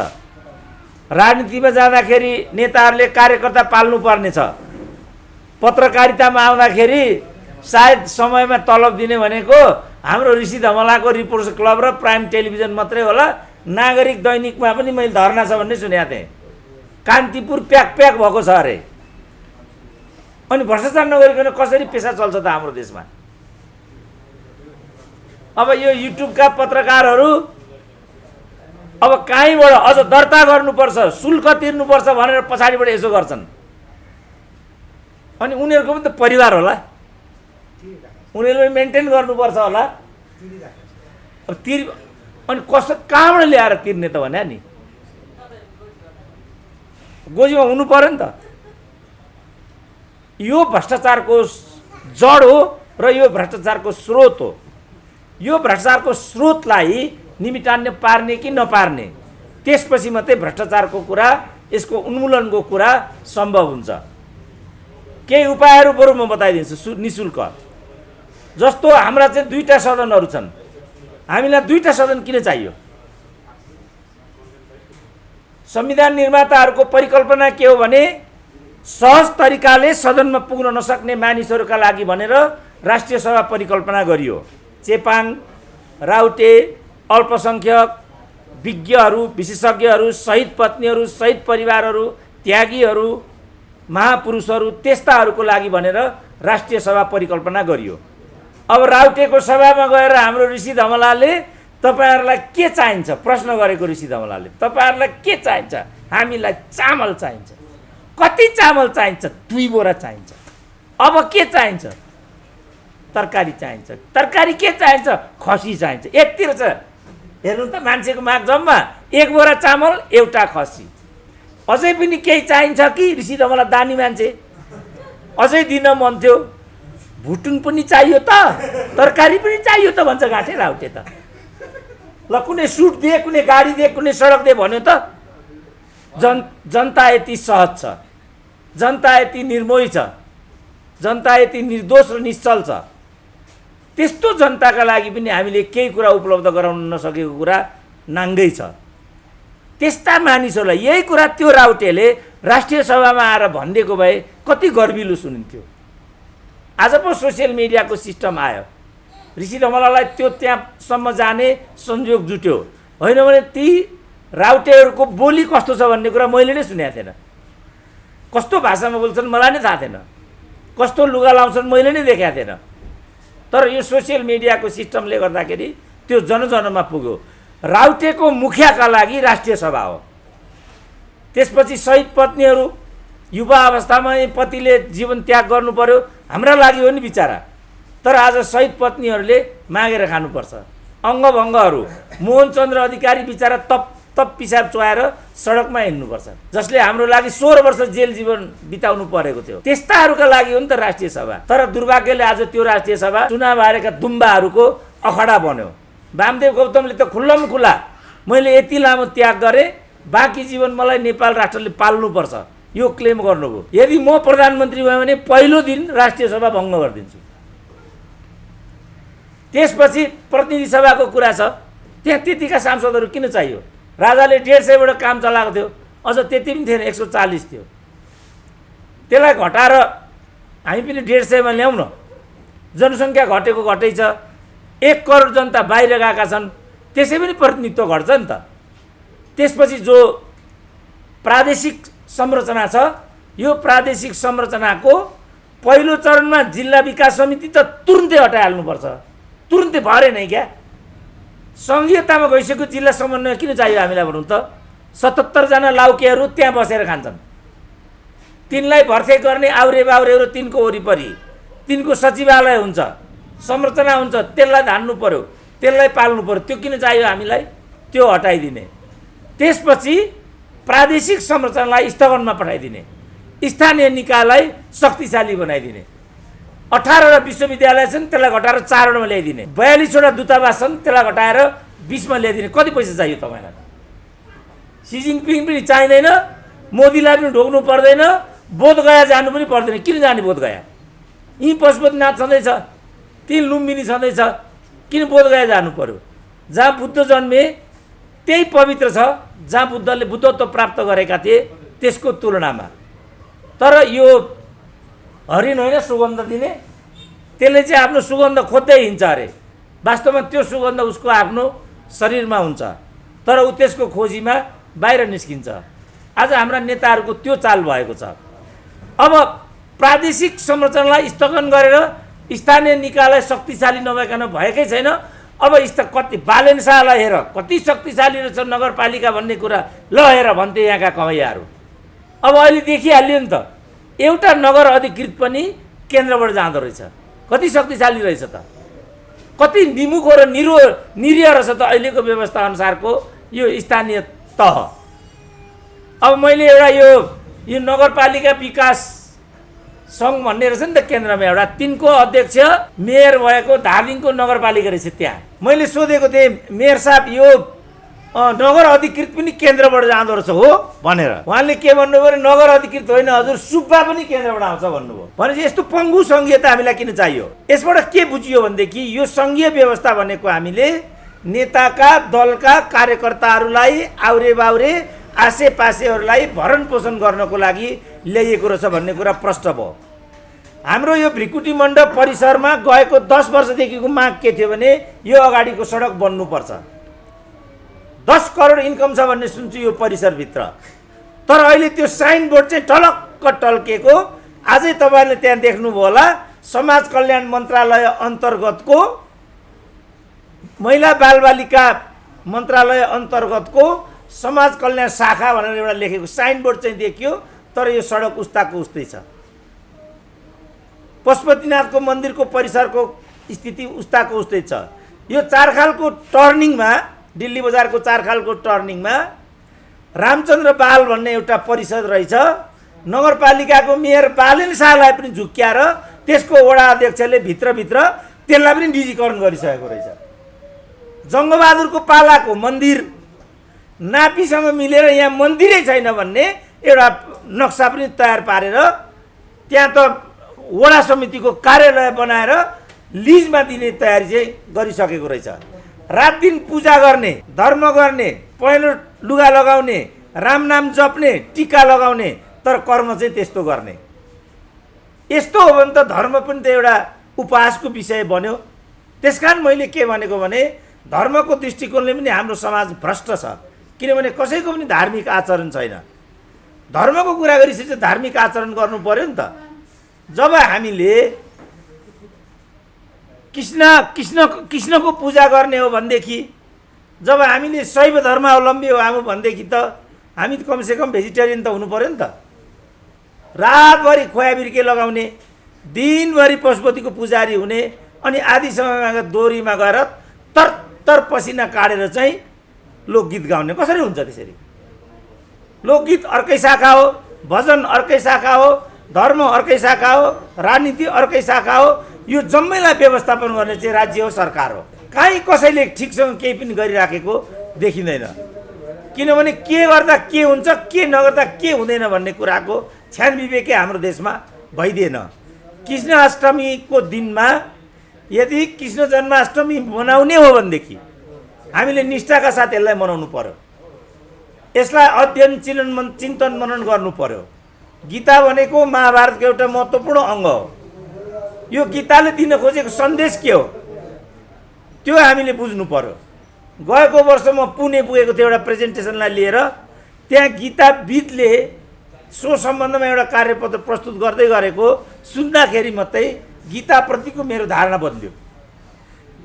राजनीतिमा जाँदाखेरि नेताहरूले कार्यकर्ता पाल्नु पर्नेछ। पत्रकारितामा आउँदाखेरि सायद समयमा तलब दिने भनेको हाम्रो ऋषि धमलाको रिपोर्टर्स क्लब र प्राइम टेलिभिजन मात्रै होला। नागरिक दैनिकमा पनि मैले धर्ना छ भन्ने सुनेको थिएँ। कान्तिपुर प्याक भएको छ अरे। अनि भ्रष्टाचार नगरिकन कसरी पेसा चल्छ त हाम्रो देशमा। अब यो युट्युबका पत्रकारहरू अब कहीँबाट अझ दर्ता गर्नुपर्छ शुल्क तिर्नुपर्छ भनेर पछाडिबाट यसो गर्छन्। अनि उनीहरूको पनि त परिवार होला। उनीहरूले मेन्टेन गर्नुपर्छ होला। अब अनि कस्तो कहाँबाट ल्याएर तिर्ने त भने नि गोजीमा हुनु पर्यो नि त। यो भ्रष्टाचारको जड हो र यो भ्रष्टाचारको स्रोत हो। यो भ्रष्टाचारको स्रोतलाई निमिटान्ने पार्ने कि नपार्ने त्यसपछि मात्रै भ्रष्टाचारको कुरा यसको उन्मूलनको कुरा सम्भव हुन्छ। केही उपायहरू बरु म बताइदिन्छु निशुल्क। जस्तो हाम्रा चाहिँ 2टा सदनहरू छन्। हामीलाई 2टा सदन किन चाहियो। संविधान निर्माताहरूको परिकल्पना के हो भने सहज तरिकाले सदनमा पुग्न नसक्ने मानिसहरूका लागि भनेर राष्ट्रिय सभा परिकल्पना गरियो। चेपाङ राउटे अल्पसंख्यक विज्ञहरू विशेषज्ञहरू शहीद पत्नीहरू शहीद परिवारहरू त्यागीहरू महापुरुषहरू त्यस्ताहरूको लागि भनेर राष्ट्रिय सभा परिकल्पना गरियो। अब राउटेको सभामा गएर हाम्रो ऋषि धमलाले तपाईहरुलाई के चाहिन्छ प्रश्न गरेको ऋषि धमलाले तपाईहरुलाई के चाहिन्छ। हामीलाई चामल चाहिन्छ। कति चामल चाहिन्छ 2 बोरा चाहिन्छ। अब के चाहिन्छ तरकारी चाहिन्छ। तरकारी के चाहिन्छ? खसी चाहिन्छ। यति रहेछ। हेर्नु त मान्छेको माग जम्मा 1 बोरा चामल, एउटा खसी। अझै पनि केही चाहिन्छ कि ऋषि मलाई दानी मान्छे अझै दिन मन थियो। भुटुङ पनि चाहियो त, तरकारी पनि चाहियो त भन्छ गाँठे राउटे त। ल कुनै सुट दिए, कुनै गाडी दिए, कुनै सडक दिए भन्यो त। जनता यति सहज छ, जनता यति निर्मोही छ, जनता यति निर्दोष र निश्चल छ। त्यस्तो जनताका लागि पनि हामीले केही कुरा उपलब्ध गराउन नसकेको कुरा नाङ्गै छ। त्यस्ता मानिसहरूलाई यही कुरा त्यो राउटेले राष्ट्रिय सभामा आएर भनिदिएको भए कति गर्विलो सुनिन्थ्यो। आज पो सोसियल मिडियाको सिस्टम आयो, ऋषि रमलालाई त्यो त्यहाँसम्म जाने संयोग जुट्यो। होइन भने ती राउटेहरूको बोली कस्तो छ भन्ने कुरा मैले नै सुनेको थिएन। कस्तो भाषामा बोल्छन् मलाई नै थाहा थिएन, कस्तो लुगा लाउँछन् मैले नै देखाएको थिएन। तर यो सोसियल मिडियाको सिस्टमले गर्दाखेरि त्यो जनजनमा पुग्यो। राउटेको मुखियाका लागि राष्ट्रिय सभा हो। त्यसपछि शहीद पत्नीहरू युवा अवस्थामा पतिले जीवन त्याग गर्नु पर्यो, हाम्रा लागि हो नि बिचारा। तर आज शहीद पत्नीहरूले मागेर खानुपर्छ। अङ्गभङ्गहरू, मोहनचन्द्र अधिकारी बिचारा तप पिसाब चुहाएर सडकमा हिँड्नुपर्छ, जसले हाम्रो लागि 16 वर्ष जेल जीवन बिताउनु परेको थियो। त्यस्ताहरूका लागि हो नि त राष्ट्रिय सभा। तर दुर्भाग्यले आज त्यो राष्ट्रिय सभा चुनाव हारेका दुम्बाहरूको अखडा बन्यो। वामदेव गौतमले त खुल्लम खुल्ला मैले यति लामो त्याग गरेँ, बाँकी जीवन मलाई नेपाल राष्ट्रले पाल्नुपर्छ यो क्लेम गर्नुभयो। यदि म प्रधानमन्त्री भएँ भने पहिलो दिन राष्ट्रिय सभा भङ्ग गरिदिन्छु। त्यसपछि प्रतिनिधि सभाको कुरा छ, त्यहाँ त्यतिका सांसदहरू किन चाहियो? राजाले 150बाट काम चलाएको थियो, अझ त्यति पनि थिएन, 140 थियो। त्यसलाई घटाएर हामी पनि 150मा ल्याउँ न। जनसङ्ख्या घटेको घटै छ, 1 करोड जनता बाहिर गएका छन्, त्यसै पनि प्रतिनिधित्व घट्छ नि त। त्यसपछि जो प्रादेशिक संरचना छ, यो प्रादेशिक संरचनाको पहिलो चरणमा जिल्ला विकास समिति त तुरुन्तै हटाइहाल्नुपर्छ। तुरुन्तै भरे नै क्या, सङ्घीयतामा गइसक्यो जिल्ला समन्वय किन चाहियो हामीलाई भनौँ त? 77 जना लाउकेहरू त्यहाँ बसेर खान्छन्, तिनलाई भर्ती गर्ने आउरे बाउरेहरू तिनको वरिपरि, तिनको सचिवालय हुन्छ, संरचना हुन्छ, त्यसलाई धान्नु पर्यो, त्यसलाई पाल्नु पर्यो। त्यो किन चाहियो हामीलाई? त्यो हटाइदिने। त्यसपछि प्रादेशिक संरचनालाई स्थगनमा पठाइदिने, स्थानीय निकायलाई शक्तिशाली बनाइदिने। 18वटा विश्वविद्यालय छन्, त्यसलाई घटाएर 4वटामा ल्याइदिने। 42वटा दूतावास छन्, त्यसलाई घटाएर 20मा ल्याइदिने। कति पैसा चाहियो तपाईँलाई? सी जिनपिङ पनि चाहिँदैन, मोदीलाई पनि ढोक्नु पर्दैन, बोधगया जानु पनि पर्दैन। किन जाने बोधगया? यहीँ पशुपतिनाथ छँदैछ, त्यहीँ लुम्बिनी छँदैछ, किन बोधगया जानु पर्यो? जहाँ बुद्ध जन्मे त्यही पवित्र छ, जहाँ बुद्धले बुद्धत्व प्राप्त गरेका थिए त्यसको तुलनामा। तर यो हरिण होइन सुगन्ध दिने, त्यसले चाहिँ आफ्नो सुगन्ध खोज्दै हिँड्छ अरे। वास्तवमा त्यो सुगन्ध उसको आफ्नो शरीरमा हुन्छ, तर ऊ त्यसको खोजीमा बाहिर निस्किन्छ। आज हाम्रा नेताहरूको त्यो चाल भएको छ। अब प्रादेशिक संरचनालाई स्थगन गरेर स्थानीय निकायलाई शक्तिशाली नभइकन भएकै छैन। अब कति बालेन शाहलाई हेर कति शक्तिशाली रहेछ नगरपालिका भन्ने कुरा ल हेर भन्थे यहाँका कवैयाहरू। अब अहिले देखिहाल्यो नि त, एउटा नगर अधिकृत पनि केन्द्रबाट जाँदो रहेछ। कति शक्तिशाली रहेछ त, कति निमुखो र निरीह रहेछ त अहिलेको व्यवस्था अनुसारको यो स्थानीय तह। अब मैले एउटा यो नगरपालिका विकास सङ्घ भन्ने रहेछ नि त केन्द्रमा, एउटा तिनको अध्यक्ष मेयर भएको धादिङको नगरपालिका रहेछ। त्यहाँ मैले सोधेको थिएँ, मेयर साहब यो नगर अधिकृत पनि केन्द्रबाट जाँदो रहेछ हो भनेर। उहाँले के भन्नुभयो भने नगर अधिकृत होइन हजुर, सुब्बा पनि केन्द्रबाट आउँछ भन्नुभयो। भनेपछि यस्तो पङ्गु सङ्घीयता हामीलाई किन चाहियो? यसबाट के बुझियो भनेदेखि यो सङ्घीय व्यवस्था भनेको हामीले नेताका दलका कार्यकर्ताहरूलाई आउरे बाउरे आसेपासेहरूलाई भरण पोषण गर्नको लागि ल्याइएको रहेछ भन्ने कुरा प्रष्ट भयो। हाम्रो यो भृकुटी मण्डप परिसरमा गएको 10 वर्षदेखिको माग के थियो भने यो अगाडिको सडक बन्नुपर्छ। 10 करोड इन्कम छ भन्ने सुन्छु यो परिसरभित्र, तर अहिले त्यो साइन बोर्ड चाहिँ टलक्क टल्केको। आजै तपाईँले त्यहाँ देख्नुभयो होला, समाज कल्याण मन्त्रालय अन्तर्गतको महिला बालबालिका मन्त्रालय अन्तर्गतको समाज कल्याण शाखा भनेर एउटा लेखेको साइन बोर्ड चाहिँ देखियो, तर यो सडक उस्ताको उस्तै छ। पशुपतिनाथको मन्दिरको परिसरको स्थिति उस्ताको उस्तै छ। यो चारखालको टर्निङमा, दिल्ली बजारको चारखालको टर्निङमा रामचन्द्र बाल भन्ने एउटा परिषद रहेछ। नगरपालिकाको मेयर बालेन शाहलाई पनि झुक्क्याएर त्यसको वडा अध्यक्षले भित्रभित्र त्यसलाई पनि निजीकरण गरिसकेको रहेछ। जङ्गबहादुरको पालाको मन्दिर नापीसँग मिलेर यहाँ मन्दिरै छैन भन्ने एउटा नक्सा पनि तयार पारेर त्यहाँ त वडा समितिको कार्यालय बनाएर लिजमा दिने तयारी चाहिँ गरिसकेको रहेछ। रात दिन पूजा गर्ने, धर्म गर्ने, पहेँलो लुगा लगाउने, राम नाम जप्ने, टीका लगाउने, तर कर्म चाहिँ त्यस्तो गर्ने। यस्तो हो भने त धर्म पनि त एउटा उपहासको विषय बन्यो। त्यसकारण मैले के भनेको भने धर्मको दृष्टिकोणले पनि हाम्रो समाज भ्रष्ट छ, किनभने कसैको पनि धार्मिक आचरण छैन। धर्मको कुरा गरिसकेपछि धार्मिक आचरण गर्नु पर्यो नि त। जब हामीले कृष्णको पूजा गर्ने हो भनेदेखि, जब हामीले शैव धर्मावलम्बी हो भनेदेखि त हामी कमसेकम भेजिटेरियन त हुनु पर्यो नि त। रातभरि खोया बिर्के लगाउने, दिनभरि पशुपतिको पुजारी हुने, अनि आधी समयमा दोरीमा गएर तर पसिना काटेर चाहिँ लोकगीत गाउने, कसरी हुन्छ त्यसरी? लोकगीत अर्कै शाखा हो, भजन अर्कै शाखा हो, धर्म अर्कै शाखा हो, राजनीति अर्कै शाखा हो। यो जम्मैलाई व्यवस्थापन गर्ने चाहिँ राज्य हो, सरकार हो। काहीँ कसैले ठिकसँग केही पनि गरिराखेको देखिँदैन। किनभने के गर्दा के हुन्छ, के नगर्दा के हुँदैन भन्ने कुराको छ्यान विवेकै हाम्रो देशमा भइदिएन। कृष्ण अष्टमीको दिनमा यदि कृष्ण जन्माष्टमी मनाउने हो भनेदेखि हामीले निष्ठाका साथ यसलाई मनाउनु पर्यो। यसलाई अध्ययन चिन्तन मनन गर्नु पर्यो। गीता भनेको महाभारतको एउटा महत्त्वपूर्ण अङ्ग हो। यो गीताले दिन खोजेको सन्देश के हो त्यो हामीले बुझ्नु पर्यो। गएको वर्ष म पुणे पुगेको थिएँ एउटा प्रेजेन्टेसनलाई लिएर। त्यहाँ गीताविदले सो सम्बन्धमा एउटा कार्यपत्र प्रस्तुत गर्दै गरेको सुन्दाखेरि मात्रै गीताप्रतिको मेरो धारणा बदल्यो।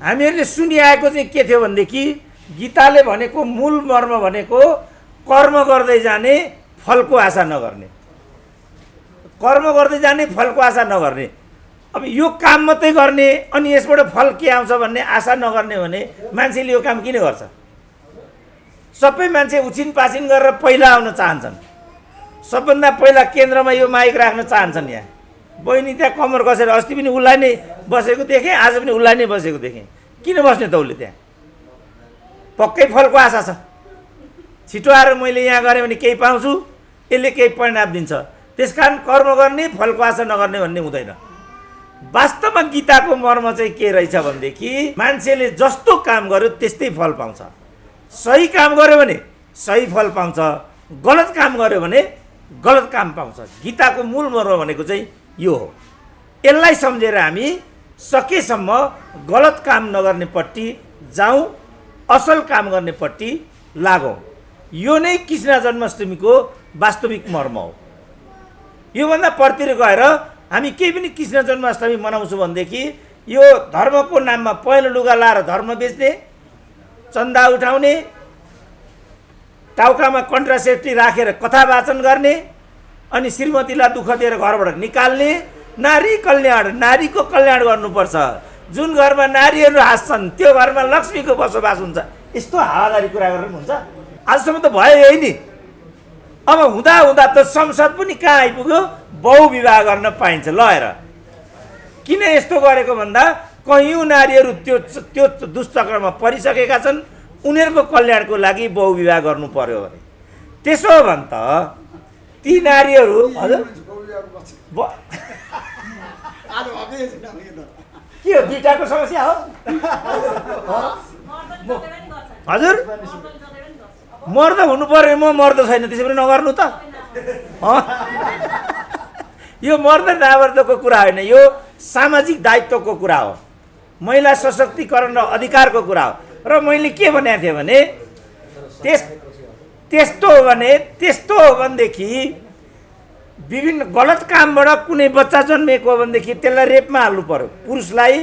हामीहरूले सुनिआएको चाहिँ के थियो भनेदेखि गीताले भनेको मूल मर्म भनेको कर्म गर्दै जाने, फलको आशा नगर्ने। कर्म गर्दै जाने, फलको आशा नगर्ने। अब यो काम मात्रै गर्ने अनि यसबाट फल के आउँछ भन्ने आशा नगर्ने भने मान्छेले यो काम किन गर्छ? सबै मान्छे उछिन पाछिन गरेर पहिला आउन चाहन्छन्। सबभन्दा पहिला केन्द्रमा यो माइक राख्न चाहन्छन्। यहाँ बहिनी त्यहाँ कमर कसेर अस्ति पनि उसलाई नै बसेको देखेँ, आज पनि उसलाई नै बसेको देखेँ। किन बस्ने त उसले? त्यहाँ पक्कै फलको आशा छ। छिटो आएर मैले यहाँ गरेँ भने केही पाउँछु, यसले केही परिणाम दिन्छ। त्यसकारण कर्म गर्ने, फलको आशा नगर्ने भन्ने हुँदैन। वास्तवमा गीताको मर्म चाहिँ के रहेछ भनेदेखि मान्छेले जस्तो काम गर्यो त्यस्तै फल पाउँछ। सही काम गर्यो भने सही फल पाउँछ, गलत काम गर्यो भने गलत काम पाउँछ। गीताको मूल मर्म भनेको चाहिँ यो हो। यसलाई सम्झेर हामी सकेसम्म गलत काम नगर्नेपट्टि जाउँ, असल काम गर्नेपट्टि लागौँ। यो नै कृष्ण जन्माष्टमीको वास्तविक मर्म हो। योभन्दा परतिर गएर हामी केही पनि कृष्ण जन्माष्टमी मनाउँछौँ भनेदेखि यो धर्मको नाममा पहेँलो लुगा लाएर धर्म बेच्ने, चन्दा उठाउने, टाउकामा कन्ट्रासेप्टी राखेर कथा वाचन गर्ने, अनि श्रीमतीलाई दुःख दिएर घरबाट निकाल्ने। नारी कल्याण, नारीको कल्याण गर्नुपर्छ। जुन घरमा नारीहरू हाँस्छन् त्यो घरमा लक्ष्मीको बसोबास हुन्छ। यस्तो हावादारी कुरा गरेर पनि हुन्छ? आजसम्म त भयो यही नि। अब हुँदा हुँदा त संसद पनि कहाँ आइपुग्यो? बहुविवाह गर्न पाइन्छ। ल हेर, किन यस्तो गरेको भन्दा कयौँ नारीहरू त्यो दुष्चक्रमा परिसकेका छन्। उनीहरूको कल्याणको लागि बहुविवाह गर्नु पर्यो भने त्यसो हो भने त ती नारीहरू हजुर के हो? दुईटाको समस्या हो हजुर? मर्द हुनु पर्यो। म मर्द छैन, त्यसै पनि नगर्नु त। यो मर्द नामर्दको कुरा होइन, यो सामाजिक दायित्वको कुरा हो, महिला सशक्तिकरण र अधिकारको कुरा हो। र मैले के भनेको थिएँ भने त्यस्तो हो भनेदेखि विभिन्न गलत कामबाट कुनै बच्चा जन्मेको हो भनेदेखि त्यसलाई रेपमा हाल्नु पर्यो। पुरुषलाई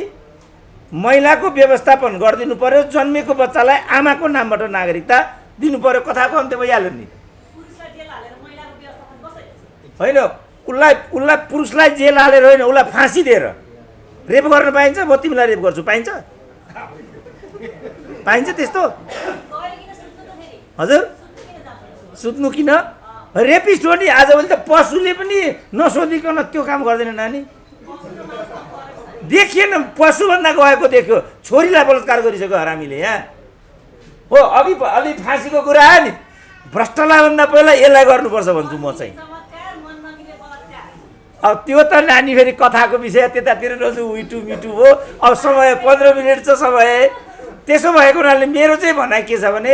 महिलाको व्यवस्थापन गरिदिनु पर्यो। जन्मेको बच्चालाई आमाको नामबाट नागरिकता दिनु पर्यो। कथाको अन्त्य भइहाल्यो नि। होइन, उसलाई पुरुषलाई जेल हालेर होइन, उसलाई फाँसी दिएर रेप गर्न पाइन्छ? म तिमीलाई रेप गर्छु, पाइन्छ? पाइन्छ त्यस्तो? हजुर, सुत्नु किन? रेपिस्ट हो नि, आजभोलि त पशुले पनि नसोधिकन त्यो काम गर्दैन नानी। देखिएन, पशुभन्दा गएको देख्यो, छोरीलाई बलात्कार गरिसक्यो हरामीले यहाँ। हो, अघि फाँसीको कुरा आयो नि, भ्रष्टलाई भन्दा पहिला यसलाई गर्नुपर्छ भन्छु म चाहिँ। अब त्यो त नानी फेरि कथाको विषय त्यतातिर नजु मिठु मिठु हो। अब समय 15 मिनट छ समय। त्यसो भएको हुनाले मेरो चाहिँ भनाइ के छ भने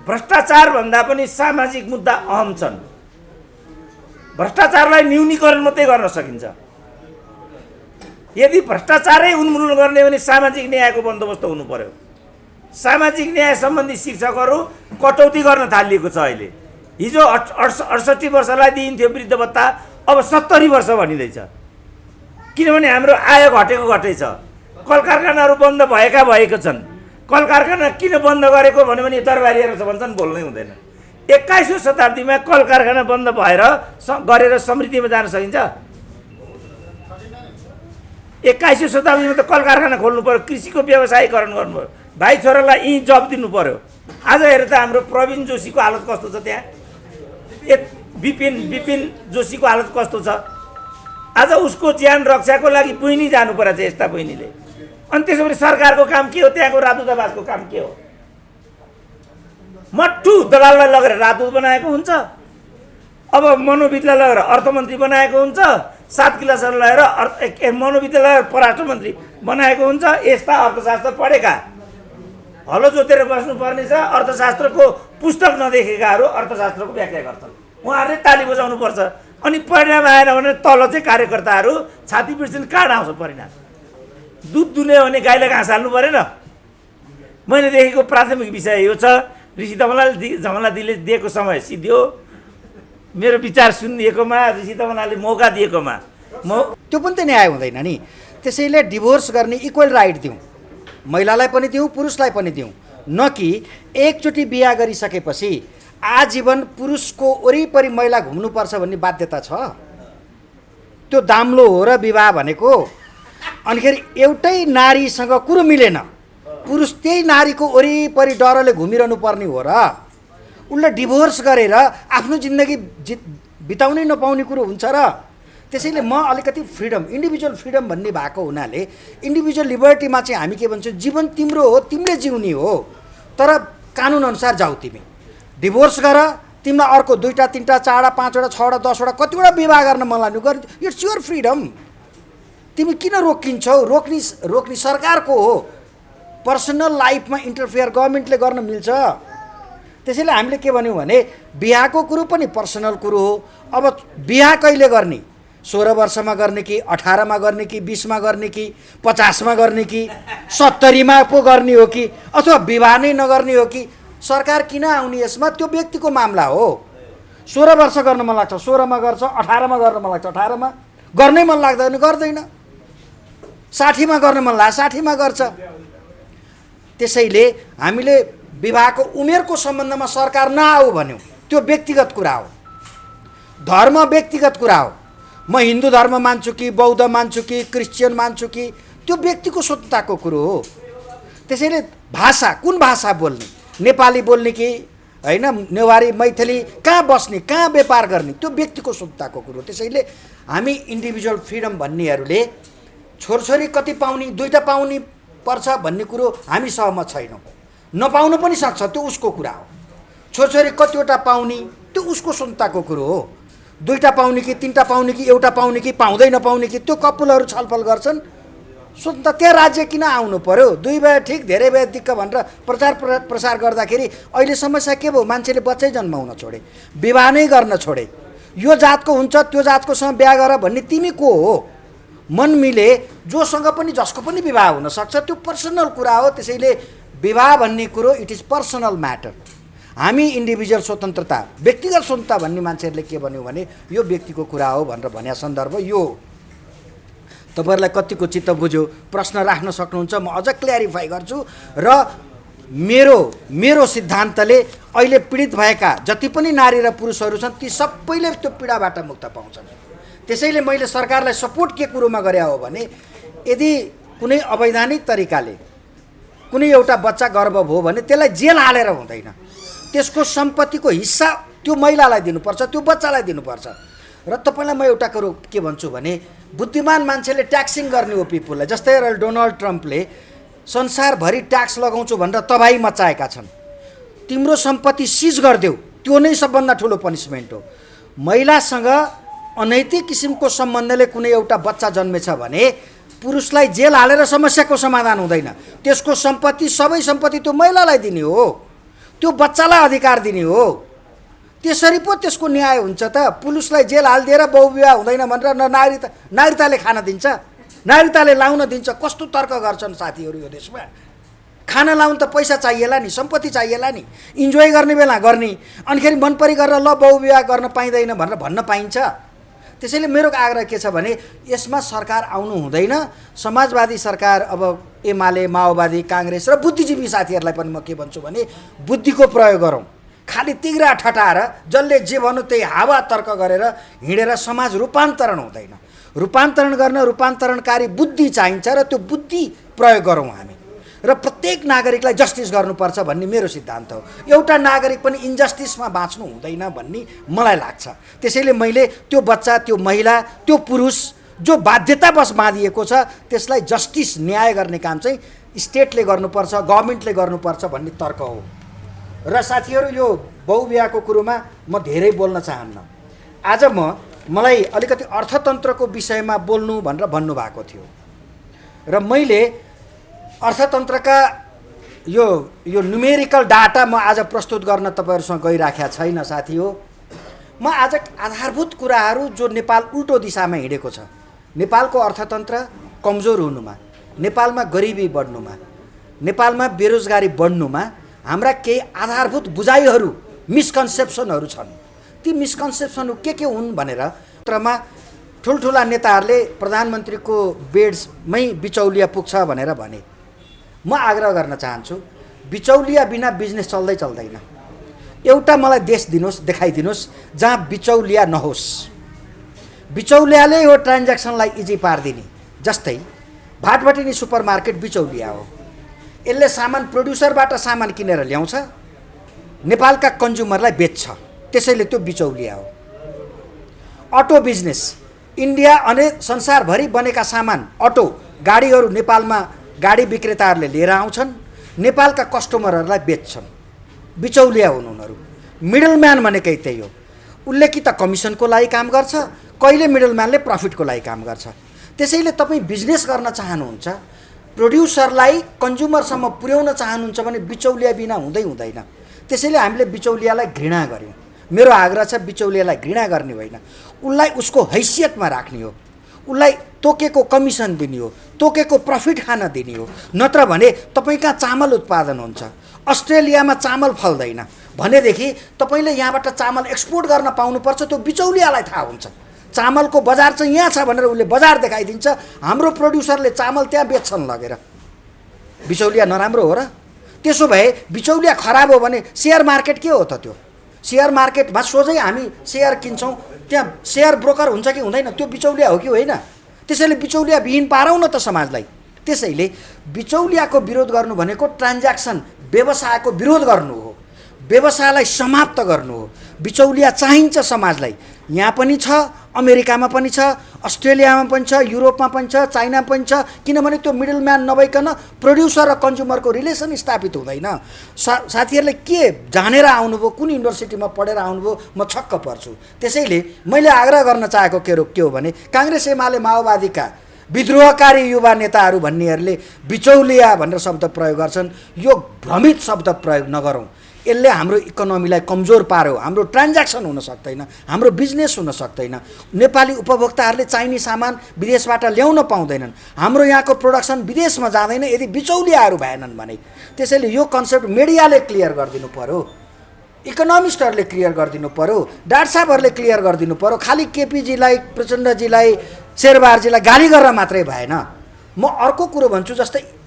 भ्रष्टाचार भन्दा पनि सामाजिक मुद्दा अहम छन्। भ्रष्टाचारलाई न्यूनीकरण मात्रै गर्न सकिन्छ। यदि भ्रष्टाचारै उन्मूलन गर्ने भने सामाजिक न्यायको बन्दोबस्त हुनु पर्यो। सामाजिक न्याय सम्बन्धी शिक्षकहरू कटौती गर्न थालिएको छ अहिले। हिजो 68 वर्षलाई दिइन्थ्यो वृद्ध भत्ता, अब 70 वर्ष भनिँदैछ। किनभने हाम्रो आय घटेको छ। कल कारखानाहरू बन्द भएको छन्। कल कारखाना किन बन्द गरेको भन्यो भने दरबारीहरू छ भन्छन्, बोल्नै हुँदैन। 21औं शताब्दीमा कल कारखाना बन्द गरेर समृद्धिमा जान सकिन्छ? 21औं शताब्दीमा त कल कारखाना खोल्नु पर्यो, कृषिको व्यवसायीकरण गर्नु पर्यो, भाइ छोरालाई यहीँ जब दिनु पर्यो। आज हेर त हाम्रो प्रवीण जोशीको हालत कस्तो छ त्यहाँ, विपिन जोशीको हालत कस्तो छ। आज उसको ज्यान रक्षाको लागि बहिनी जानु पर्छ, यस्ता बहिनीले। अनि त्यसो भने सरकारको काम के हो? त्यहाँको राजदूतावासको काम के हो? मट्टु दलाललाई लगेर राजदूत बनाएको हुन्छ, अब मनोविदलाई लगेर अर्थमन्त्री बनाएको हुन्छ, 7 क्लासहरू लगेर मनोविदलाई लगेर परराष्ट्र मन्त्री बनाएको हुन्छ। यस्ता अर्थशास्त्र पढेका, हलो जोतेर बस्नुपर्ने छ, अर्थशास्त्रको पुस्तक नदेखेकाहरू अर्थशास्त्रको व्याख्या गर्छन्। उहाँहरूले ताली बजाउनुपर्छ। अनि परिणाम आएन भने तल चाहिँ कार्यकर्ताहरू छाती पिट्छन्, काँड आउँछ परिणाम। दुध दुन्यो भने गाईलाई घाँस हाल्नु परेन। मैले देखेको प्राथमिक विषय यो छ। ऋषि धमलाजीले दिएको समय सिद्धियो। मेरो विचार सुनिदिएकोमा, ऋषि धमलाले मौका दिएकोमा म त्यो पनि त न्याय हुँदैन नि। त्यसैले डिभोर्स गर्ने इक्वल राइट दिउँ, महिलालाई पनि दिउँ, पुरुषलाई पनि दिउँ। न कि एकचोटि बिहा गरिसकेपछि आजीवन पुरुषको वरिपरि महिला घुम्नुपर्छ भन्ने बाध्यता छ। त्यो दाम्लो हो र विवाह भनेको। अनिखेरि एउटै नारीसँग कुरो मिलेन, पुरुष त्यही नारीको वरिपरि डरले घुमिरहनु पर्ने हो र उसले डिभोर्स गरेर आफ्नो जिन्दगी बिताउनै नपाउने कुरो हुन्छ र। त्यसैले म अलिकति फ्रिडम, इन्डिभिजुअल फ्रिडम भन्ने भएको हुनाले इन्डिभिजुअल लिबर्टीमा चाहिँ हामी के भन्छौँ, जीवन तिम्रो हो, तिमीले जिउने हो, तर कानुनअनुसार जाऊ। तिमी डिभोर्स गर, तिमीलाई अर्को 2टा 3टा 4टा 5वटा 6वटा 10वटा कतिवटा विवाह गर्न मन लाग्नु गर, इट्स योर फ्रिडम। तिमी किन रोकिन्छौ? रोक्ने सरकारको हो। पर्सनल लाइफमा इन्टरफेयर गभर्मेन्टले गर्न मिल्छ। त्यसैले हामीले के भन्यौँ भने बिहाको कुरो पनि पर्सनल कुरो हो। अब बिहा कहिले गर्ने? 16 वर्षमा गर्ने कि 18मा गर्ने कि 20मा गर्ने कि 50मा गर्ने कि 70मा पो गर्ने हो कि अथवा विवाह नै नगर्ने हो कि? सरकार किन आउने यसमा? त्यो व्यक्तिको मामला हो। 16 वर्ष गर्न मन लाग्छ 16मा गर्छ, 18मा गर्न मन लाग्छ 18मा, गर्नै मन लाग्दैन गर्दैन, 60मा गर्न मन लाग्छ 60मा गर्छ। त्यसैले हामीले विवाहको उमेरको सम्बन्धमा सरकार नआऊ भन्यौँ। त्यो व्यक्तिगत कुरा हो, धर्म व्यक्तिगत कुरा हो। म हिन्दू धर्म मान्छु कि बौद्ध मान्छु कि क्रिस्चियन मान्छु कि त्यो व्यक्तिको स्वतन्त्रताको कुरो हो। त्यसैले भाषा, कुन भाषा बोल्ने, नेपाली बोल्ने कि होइन, नेवारी मैथिली, कहाँ बस्ने, कहाँ व्यापार गर्ने, त्यो व्यक्तिको स्वतन्त्रताको कुरो। त्यसैले हामी इन्डिभिजुअल फ्रिडम भन्नेहरूले छोरछोरी कति पाउने, 2टा पाउने पर्छ भन्ने कुरो हामी सहमत छैनौँ। नपाउनु पनि सक्छ, त्यो उसको कुरा हो। छोरछोरी कतिवटा पाउने त्यो उसको स्वतन्त्रताको कुरो हो। 2टा पाउने कि 3टा पाउने कि एउटा पाउने कि पाउँदै नपाउने कि त्यो कपुलहरू छलफल गर्छन्। स्वतन्त्र त्यहाँ राज्य किन आउनु पर्यो? 2 भए ठिक, धेरै भए दिक्क भनेर प्रचार गर्दाखेरि अहिले समस्या के भयो? मान्छेले बच्चै जन्माउन छोडे, विवाह नै गर्न छोडे। यो जातको हुन्छ त्यो जातकोसँग बिहा गर भन्ने तिमी को हो? मन मिले जोसँग पनि जसको पनि विवाह हुनसक्छ, त्यो पर्सनल कुरा हो। त्यसैले विवाह भन्ने कुरो इट इज पर्सनल म्याटर। हामी इन्डिभिजुअल स्वतन्त्रता, व्यक्तिगत स्वतन्त्रता भन्ने मान्छेहरूले के भन्यो भने यो व्यक्तिको कुरा हो भनेर भन्या सन्दर्भ यो। तपाईँहरूलाई कतिको चित्त बुझ्यो? प्रश्न राख्न सक्नुहुन्छ, म अझ क्ल्यारिफाई गर्छु। र मेरो सिद्धान्तले अहिले पीडित भएका जति पनि नारी र पुरुषहरू छन् ती सबैले त्यो पीडाबाट मुक्त पाउँछन्। त्यसैले मैले सरकारलाई सपोर्ट के कुरोमा गरे हो भने यदि कुनै अवैधानिक तरिकाले कुनै एउटा बच्चा गर्भ भयो भने त्यसलाई जेल हालेर हुँदैन, त्यसको सम्पत्तिको हिस्सा त्यो महिलालाई दिनुपर्छ, त्यो बच्चालाई दिनुपर्छ। र तपाईँलाई म एउटा कुरो के भन्छु भने बुद्धिमान मान्छेले ट्याक्सिङ गर्ने हो पिपुललाई। जस्तै डोनाल्ड ट्रम्पले संसारभरि ट्याक्स लगाउँछु भनेर तबाही मचाएका छन्। तिम्रो सम्पत्ति सिज गरिदेऊ, त्यो नै सबभन्दा ठुलो पनिसमेन्ट हो। महिलासँग अनैतिक किसिमको सम्बन्धले कुनै एउटा बच्चा जन्मेछ भने पुरुषलाई जेल हालेर समस्याको समाधान हुँदैन। त्यसको सम्पत्ति सबै सम्पत्ति त्यो महिलालाई दिने हो, त्यो बच्चालाई अधिकार दिने हो। त्यसरी पो त्यसको न्याय हुन्छ त। पुरुषलाई जेल हालिदिएर बहुविवाह हुँदैन भनेर न नागरिकताले खान दिन्छ, नागरिकताले लाउन दिन्छ। कस्तो तर्क गर्छन् साथीहरू यो देशमा। खाना लाउन त पैसा चाहिएला नि, सम्पत्ति चाहिएला नि, इन्जोय गर्ने बेला गर्ने, अनिखेरि मनपरी गरेर ल बहुविवाह गर्न पाइँदैन भनेर भन्न पाइन्छ। त्यसैले मेरो आग्रह के छ भने यसमा सरकार आउनु हुँदैन। समाजवादी सरकार, अब एमाले, माओवादी, काङ्ग्रेस र बुद्धिजीवी साथीहरूलाई पनि म के भन्छु भने बुद्धिको प्रयोग गरौँ। खालि तिग्रा ठटाएर जसले जे भन्नु त्यही हावा तर्क गरेर हिँडेर समाज रूपान्तरण हुँदैन। रूपान्तरण गर्न रूपान्तरणकारी बुद्धि चाहिन्छ र त्यो बुद्धि प्रयोग गरौँ हामी। र प्रत्येक नागरिकलाई जस्टिस गर्नुपर्छ भन्ने मेरो सिद्धान्त हो। एउटा नागरिक पनि इन्जस्टिसमा बाँच्नु हुँदैन भन्ने मलाई लाग्छ। त्यसैले मैले त्यो बच्चा, त्यो महिला, त्यो पुरुष जो बाध्यतावश बाँधिएको छ त्यसलाई जस्टिस, न्याय गर्ने काम चाहिँ स्टेटले गर्नुपर्छ, गभर्मेन्टले गर्नुपर्छ भन्ने तर्क हो। र साथीहरू यो बहुविवाहको कुरोमा म धेरै बोल्न चाहन्न। आज मलाई अलिकति अर्थतन्त्रको विषयमा बोल्नु भनेर भन्नुभएको थियो र मैले अर्थतन्त्रका यो न्युमेरिकल डाटा म आज प्रस्तुत गर्न तपाईँहरूसँग गइराखेका छैन साथी हो। म आज आधारभूत कुराहरू जो नेपाल उल्टो दिशामा हिँडेको छ, नेपालको अर्थतन्त्र कमजोर हुनुमा, नेपालमा गरिबी बढ्नुमा, नेपालमा बेरोजगारी बढ्नुमा हाम्रा केही आधारभूत बुझाइहरू, मिसकन्सेप्सनहरू छन्। ती मिसकन्सेप्सनहरू के हुन् भनेर त्रमा ठुल्ठुला नेताहरूले प्रधानमन्त्रीको बेड्समै बिचौलिया पुग्छ भनेर भने। म आग्रह गर्न चाहन्छु बिचौलिया बिना बिजनेस चल्दैन। एउटा मलाई देश दिनुहोस्, देखाइदिनुहोस् जहाँ बिचौलिया नहोस्। बिचौलियाले हो ट्रान्ज्याक्सनलाई इजी पारिदिने। जस्तै भाटभटिनी सुपरमार्केट बिचौलिया हो। यसले सामान प्रोड्युसरबाट सामान किनेर ल्याउँछ, नेपालका कन्ज्युमरलाई बेच्छ, त्यसैले त्यो बिचौलिया हो। अटो बिजनेस, इन्डिया अनि संसारभरि बनेका सामान, अटो गाडीहरू नेपालमा गाडी विक्रेताहरूले लिएर आउँछन्, नेपालका कस्टमरहरूलाई बेच्छन्। बिचौलिया हुन् उनीहरू। मिडलम्यान भनेकै त्यही हो। उसले कि त कमिसनको लागि काम गर्छ, कहिले मिडलम्यानले प्रफिटको लागि काम गर्छ। त्यसैले तपाईँ बिजनेस गर्न चाहनुहुन्छ, प्रोड्युसरलाई कन्ज्युमरसम्म पुर्याउन चाहनुहुन्छ भने बिचौलिया बिना हुँदैन। त्यसैले हामीले बिचौलियालाई घृणा गऱ्यौँ। मेरो आग्रह छ बिचौलियालाई घृणा गर्ने होइन, उसलाई उसको हैसियतमा राख्ने हो, उसलाई तोकेको कमिसन दिने हो, तोकेको प्रफिट खान दिने हो। नत्र भने तपाईँ कहाँ चामल उत्पादन हुन्छ, अस्ट्रेलियामा चामल फल्दैन भनेदेखि तपाईँले यहाँबाट चामल एक्सपोर्ट गर्न पाउनुपर्छ। त्यो बिचौलियालाई थाहा हुन्छ। चामलको बजार चाहिँ यहाँ छ भनेर उसले बजार देखाइदिन्छ, हाम्रो प्रोड्युसरले चामल त्यहाँ बेच्छन् लगेर। बिचौलिया नराम्रो हो र? त्यसो भए बिचौलिया खराब हो भने सेयर मार्केट के हो त? त्यो सेयर मार्केटमा सोझै हामी सेयर किन्छौँ, त्यहाँ सेयर ब्रोकर हुन्छ कि हुँदैन? त्यो बिचौलिया हो कि होइन? त्यसैले बिचौलिया विहीन पारौँ न त समाजलाई। त्यसैले बिचौलियाको विरोध गर्नु भनेको ट्रान्ज्याक्सन, व्यवसायको विरोध गर्नु हो, व्यवसायलाई समाप्त गर्नु हो। बिचौलिया चाहिन्छ समाजलाई। यहाँ पनि छ, अमेरिकामा पनि छ, अस्ट्रेलियामा पनि छ, युरोपमा पनि छ, चाइनामा पनि छ। किनभने त्यो मिडलम्यान नभइकन प्रोड्युसर र कन्ज्युमरको रिलेसन स्थापित हुँदैन। साथीहरूले के जानेर आउनुभयो, कुन युनिभर्सिटीमा पढेर आउनुभयो, म छक्क पर्छु। त्यसैले मैले आग्रह गर्न चाहेको के हो भने काङ्ग्रेस, एमाले, माओवादीका विद्रोहकारी युवा नेताहरू भन्नेहरूले बिचौलिया भनेर शब्द प्रयोग गर्छन्। यो भ्रमित शब्द प्रयोग नगरौँ। यसले हाम्रो इकोनोमीलाई कमजोर पार्यो। हाम्रो ट्रान्ज्याक्सन हुन सक्दैन, हाम्रो बिजनेस हुन सक्दैन। नेपाली उपभोक्ताहरूले चाहिने सामान विदेशबाट ल्याउन पाउँदैनन्। हाम्रो यहाँको प्रोडक्सन विदेशमा जाँदैन यदि बिचौलियाहरू भएनन् भने। त्यसैले यो कन्सेप्ट मिडियाले क्लियर गरिदिनु पर्यो, इकोनोमिस्टहरूले क्लियर गरिदिनु पर्यो, डाक्टर साहबहरूले क्लियर गरिदिनु पर्यो। खालि केपीजीलाई, प्रचण्डजीलाई, शेरबहादुरजीलाई गाली गरेर मात्रै भएन। म अर्को कुरो भन्छु,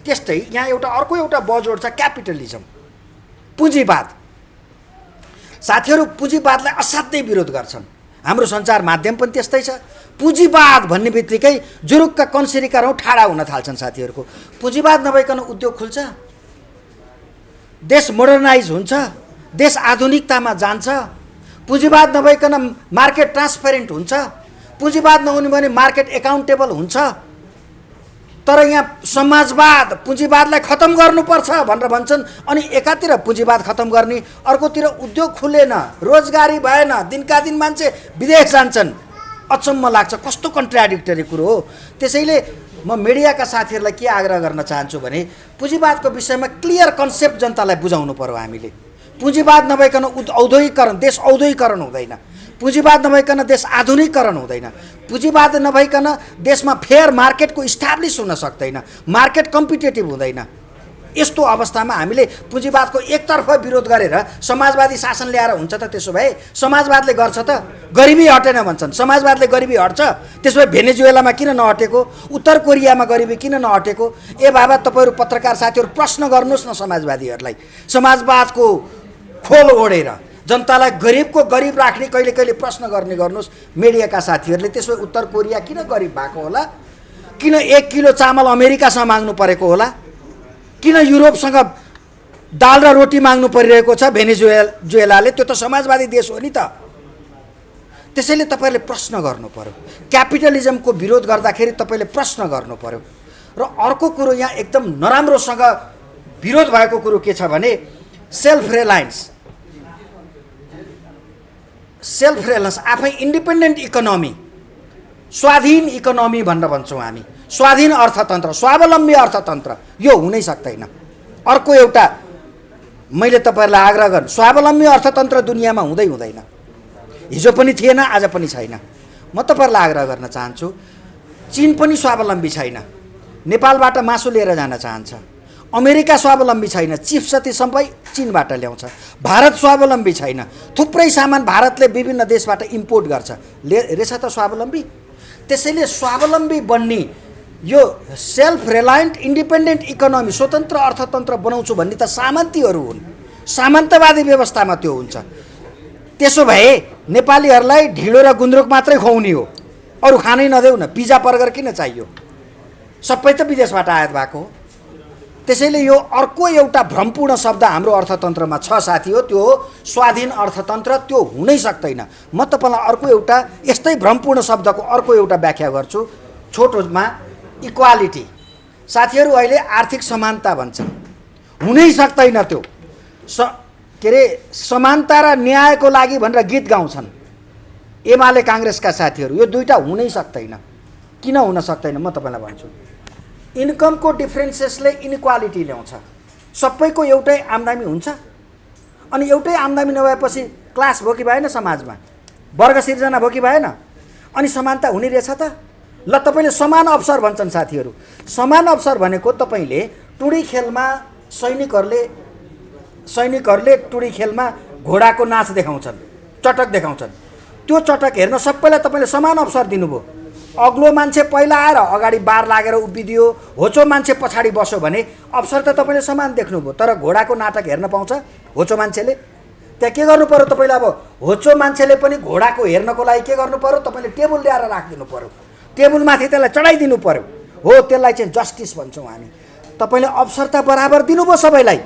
त्यस्तै यहाँ अर्को एउटा बजोड छ, क्यापिटलिजम, पुँजीवाद। साथीहरू पुँजीवादलाई असाध्यै विरोध गर्छन्। हाम्रो सञ्चार माध्यम पनि त्यस्तै छ। पुँजीवाद भन्ने बित्तिकै जुरुक्क कन्सिरीका रौँ ठाडा हुन थाल्छन् साथीहरूको। पुँजीवाद नभइकन उद्योग खुल्छ, देश मोडर्नाइज हुन्छ, देश आधुनिकतामा जान्छ। पुँजीवाद नभइकन मार्केट ट्रान्सपेरेन्ट हुन्छ, पुँजीवाद नहुने भने मार्केट एकाउन्टेबल हुन्छ। तर यहाँ समाजवाद पुँजीवादलाई खतम गर्नुपर्छ भनेर भन्छन्, अनि एकातिर पुँजीवाद खतम गर्ने, अर्कोतिर उद्योग खुलेन, रोजगारी भएन, दिनका दिन मान्छे विदेश जान्छन्। अचम्म लाग्छ, कस्तो कन्ट्राडिक्टरी कुरो हो। त्यसैले म मिडियाका साथीहरूलाई के आग्रह गर्न चाहन्छु भने पुँजीवादको विषयमा क्लियर कन्सेप्ट जनतालाई बुझाउनु पर्यो हामीले। पुँजीवाद नभइकन औद्योगिकरण, देश औद्योगिकरण हुँदैन। पुँजीवाद नभइकन देश आधुनिकीकरण हुँदैन। पुँजीवाद नभइकन देशमा फेयर मार्केटको इस्टाब्लिस हुन सक्दैन, मार्केट कम्पिटेटिभ हुँदैन। यस्तो अवस्थामा हामीले पुँजीवादको एकतर्फ विरोध गरेर समाजवादी शासन ल्याएर हुन्छ त? त्यसो भए समाजवादले गर्छ त? गरिबी हटेन भन्छन्, समाजवादले गरिबी हट्छ? त्यसो भए भेनेजुएलामा किन नहटेको? उत्तर कोरियामा गरिबी किन नहटेको? ए बाबा, तपाईँहरू पत्रकार साथीहरू प्रश्न गर्नुहोस् न समाजवादीहरूलाई। समाजवादको खोल ओढेर जनतालाई गरिबको गरिब राख्ने कहिले कहिले प्रश्न गर्नुहोस् मिडियाका साथीहरूले। त्यसो भए उत्तर कोरिया किन गरिब भएको होला? किन 1 किलो चामल अमेरिकासँग माग्नु परेको होला? किन युरोपसँग दाल र रोटी माग्नु परिरहेको छ भेनेजुएलाले? त्यो त समाजवादी देश हो नि त। त्यसैले तपाईँले प्रश्न गर्नु पर्यो। क्यापिटलिजमको विरोध गर्दाखेरि तपाईँले प्रश्न गर्नु पर्यो। र अर्को कुरो यहाँ एकदम नराम्रोसँग विरोध भएको कुरो के छ भने सेल्फ रिलायन्स, आफै इन्डिपेन्डेन्ट इकोनोमी, स्वाधीन इकोनोमी भनेर भन्छौँ हामी। स्वाधीन अर्थतन्त्र, स्वावलम्बी अर्थतन्त्र, यो हुनै सक्दैन। अर्को एउटा मैले तपाईँहरूलाई आग्रह गर्नु, स्वावलम्बी अर्थतन्त्र दुनियाँमा हुँदैन। हिजो पनि थिएन, आज पनि छैन। म तपाईँहरूलाई आग्रह गर्न चाहन्छु, चीन पनि स्वावलम्बी छैन, नेपालबाट मासु लिएर जान चाहन्छ। अमेरिका स्वावलम्बी छैन, चिफ जति सबै चीनबाट ल्याउँछ। भारत स्वावलम्बी छैन, थुप्रै सामान भारतले विभिन्न देशबाट इम्पोर्ट गर्छ। रहेछ त स्वावलम्बी? त्यसैले स्वावलम्बी बन्ने यो सेल्फ रिलायन्ट इन्डिपेन्डेन्ट इकोनोमी, स्वतन्त्र अर्थतन्त्र बनाउँछु भन्ने त सामन्तीहरू हुन्। सामन्तवादी व्यवस्थामा त्यो हुन्छ। त्यसो भए नेपालीहरूलाई ढिँडो र गुन्द्रुक मात्रै खुवाउने हो, अरू खानै नदेऊ न? पिज्जा बर्गर किन चाहियो? सबै त विदेशबाट आयात भएको हो। त्यसैले यो अर्को एउटा भ्रमपूर्ण शब्द हाम्रो अर्थतन्त्रमा छ साथी हो, त्यो हो स्वाधीन अर्थतन्त्र। त्यो हुनै सक्दैन। म तपाईँलाई अर्को एउटा यस्तै भ्रमपूर्ण शब्दको अर्को एउटा व्याख्या गर्छु छोटोमा, इक्वालिटी। साथीहरू अहिले आर्थिक समानता भन्छन्, हुनै सक्दैन त्यो। के अरे समानता र न्यायको लागि भनेर गीत गाउँछन् एमाले काङ्ग्रेसका साथीहरू। यो दुईटा हुनै सक्दैन। किन हुन सक्दैन म तपाईँलाई भन्छु। इन्कमको डिफ्रेन्सेसले इनइक्वालिटी ल्याउँछ। सबैको एउटै आम्दानी हुन्छ, अनि एउटै आम्दानी नभएपछि क्लास भयो कि भएन? समाजमा वर्ग सिर्जना भयो कि भएन? अनि समानता हुने रहेछ त? ल, तपाईँले समान अवसर भन्छन् साथीहरू। समान अवसर भनेको तपाईँले टुडी खेलमा सैनिकहरूले टुडी खेलमा घोडाको नाच देखाउँछन्, चटक देखाउँछन्। त्यो चटक हेर्न सबैलाई तपाईँले समान अवसर दिनुभयो। अग्लो मान्छे पहिला आएर अगाडि बार लागेर उभिदियो, होचो मान्छे पछाडि बस्यो भने अवसर त तपाईँले समान देख्नुभयो। तर घोडाको नाटक हेर्न पाउँछ होचो मान्छेले? त्यहाँ के गर्नु पर्यो तपाईँले? अब होचो मान्छेले पनि घोडाको हेर्नको लागि के गर्नु पर्यो? तपाईँले टेबल ल्याएर राखिदिनु पर्यो, टेबलमाथि त्यसलाई चढाइदिनु पर्यो। हो, त्यसलाई चाहिँ जस्टिस भन्छौँ हामी। तपाईँले अवसर त बराबर दिनुभयो सबैलाई,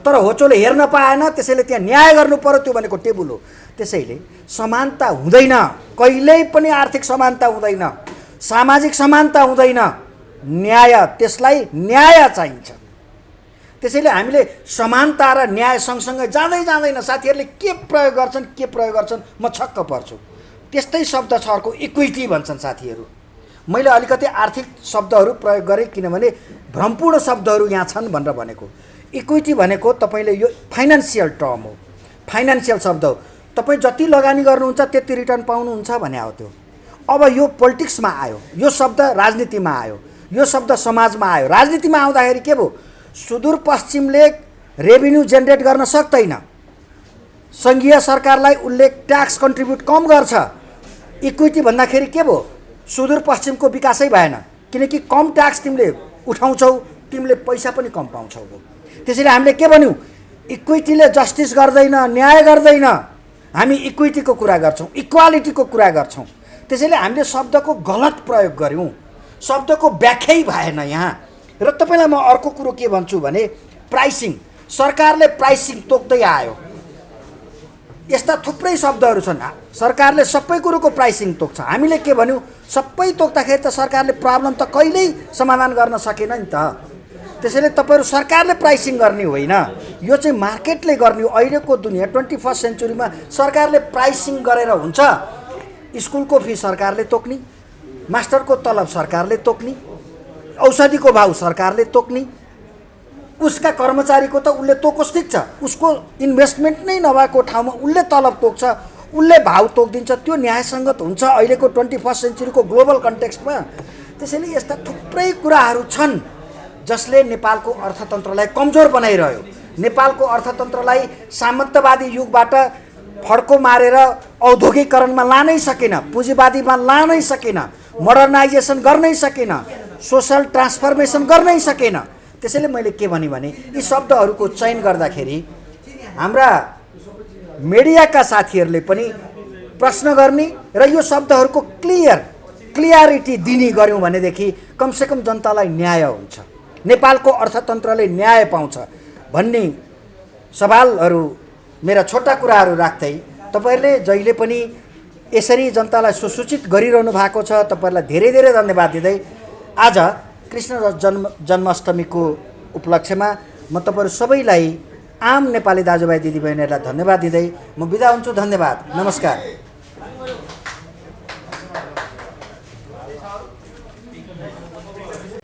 तर होचोले हेर्न पाएन, त्यसैले त्यहाँ न्याय गर्नु पर्यो। त्यो भनेको टेबल हो। त्यसैले समानता हुँदैन, कहिल्यै पनि आर्थिक समानता हुँदैन, सामाजिक समानता हुँदैन। न्याय, त्यसलाई न्याय चाहिन्छ। त्यसैले हामीले समानता र न्याय सँगसँगै जाँदैन। साथीहरूले के प्रयोग गर्छन् म छक्क पर्छु। त्यस्तै शब्द छ अर्को, इक्विटी भन्छन् साथीहरू। मैले अलिकति आर्थिक शब्दहरू प्रयोग गरेँ किनभने भ्रमपूर्ण शब्दहरू यहाँ छन् भनेर भनेको। इक्विटी भनेको तपाईँले यो फाइनेन्सियल टर्म हो, फाइनेन्सियल शब्द हो। तपाईँ जति लगानी गर्नुहुन्छ त्यति रिटर्न पाउनुहुन्छ भने हो त्यो। अब यो पोलिटिक्समा आयो, यो शब्द राजनीतिमा आयो, यो शब्द समाजमा आयो। राजनीतिमा आउँदाखेरि के भयो? सुदूरपश्चिमले रेभिन्यू जेनेरेट गर्न सक्दैन, सङ्घीय सरकारलाई उसले ट्याक्स कन्ट्रिब्युट कम गर्छ। इक्विटी भन्दाखेरि के भयो? सुदूरपश्चिमको विकासै भएन, किनकि कम ट्याक्स तिमीले उठाउँछौ, तिमीले पैसा पनि कम पाउँछौ। त्यसैले हामीले के भन्यौँ? इक्विटीले जस्टिस गर्दैन, न्याय गर्दैन। हामी इक्विटीको कुरा गर्छौँ, इक्वालिटीको कुरा गर्छौँ। त्यसैले हामीले शब्दको गलत प्रयोग गऱ्यौँ, शब्दको व्याख्यै भएन यहाँ। र तपाईँलाई म अर्को कुरो के भन्छु भने प्राइसिङ, सरकारले प्राइसिङ तोक्दै आयो। यस्ता थुप्रै शब्दहरू छन्, सरकारले सबै कुरोको प्राइसिङ तोक्छ। हामीले के भन्यौँ, सबै तोक्दाखेरि त सरकारले प्रब्लम त कहिल्यै समाधान गर्न सकेन नि त। त्यसैले तपाईँहरू सरकारले प्राइसिङ गर्ने होइन, यो चाहिँ मार्केटले गर्ने हो। अहिलेको दुनियाँ 21st सेन्चुरीमा सरकारले प्राइसिङ गरेर हुन्छ? स्कुलको फी सरकारले तोक्ने, मास्टरको तलब सरकारले तोक्ने, औषधिको भाउ सरकारले तोक्ने, उसका कर्मचारीको त उसले तोकोस् ठिक छ, उसको इन्भेस्टमेन्ट नै नभएको ठाउँमा उसले तलब तोक्छ, उसले भाउ तोकिदिन्छ। त्यो न्यायसङ्गत हुन्छ अहिलेको 21st सेन्चुरीको ग्लोबल कन्टेक्स्टमा? त्यसैले यस्ता थुप्रै कुराहरू छन् जसले नेपालको अर्थतन्त्रलाई कमजोर बनाइरह्यो। नेपालको अर्थतन्त्रलाई सामन्तवादी युगबाट फड्को मारेर औद्योगिकरणमा लानै सकेन, पुँजीवादीमा लानै सकेन, मोडर्नाइजेसन गर्नै सकेन, सोसल ट्रान्सफर्मेसन गर्नै सकेन। त्यसैले मैले के भने यी शब्दहरूको चयन गर्दाखेरि हाम्रा मिडियाका साथीहरूले पनि प्रश्न गर्ने र यो शब्दहरूको क्लियरिटी दिने गऱ्यौँ भनेदेखि कमसेकम जनतालाई न्याय हुन्छ, नेपालको अर्थतन्त्रले न्याय पाउँछ भन्ने सवालहरू, मेरा छोटा कुराहरू राख्दै तपाईँहरूले जहिले पनि यसरी जनतालाई सुसूचित गरिरहनु भएको छ। तपाईँहरूलाई धेरै धेरै धन्यवाद दिँदै आज कृष्ण जन्माष्टमीको उपलक्ष्यमा म तपाईँहरू सबैलाई, आम नेपाली दाजुभाइ दिदीबहिनीहरूलाई धन्यवाद दिँदै म बिदा हुन्छु। धन्यवाद, नमस्कार।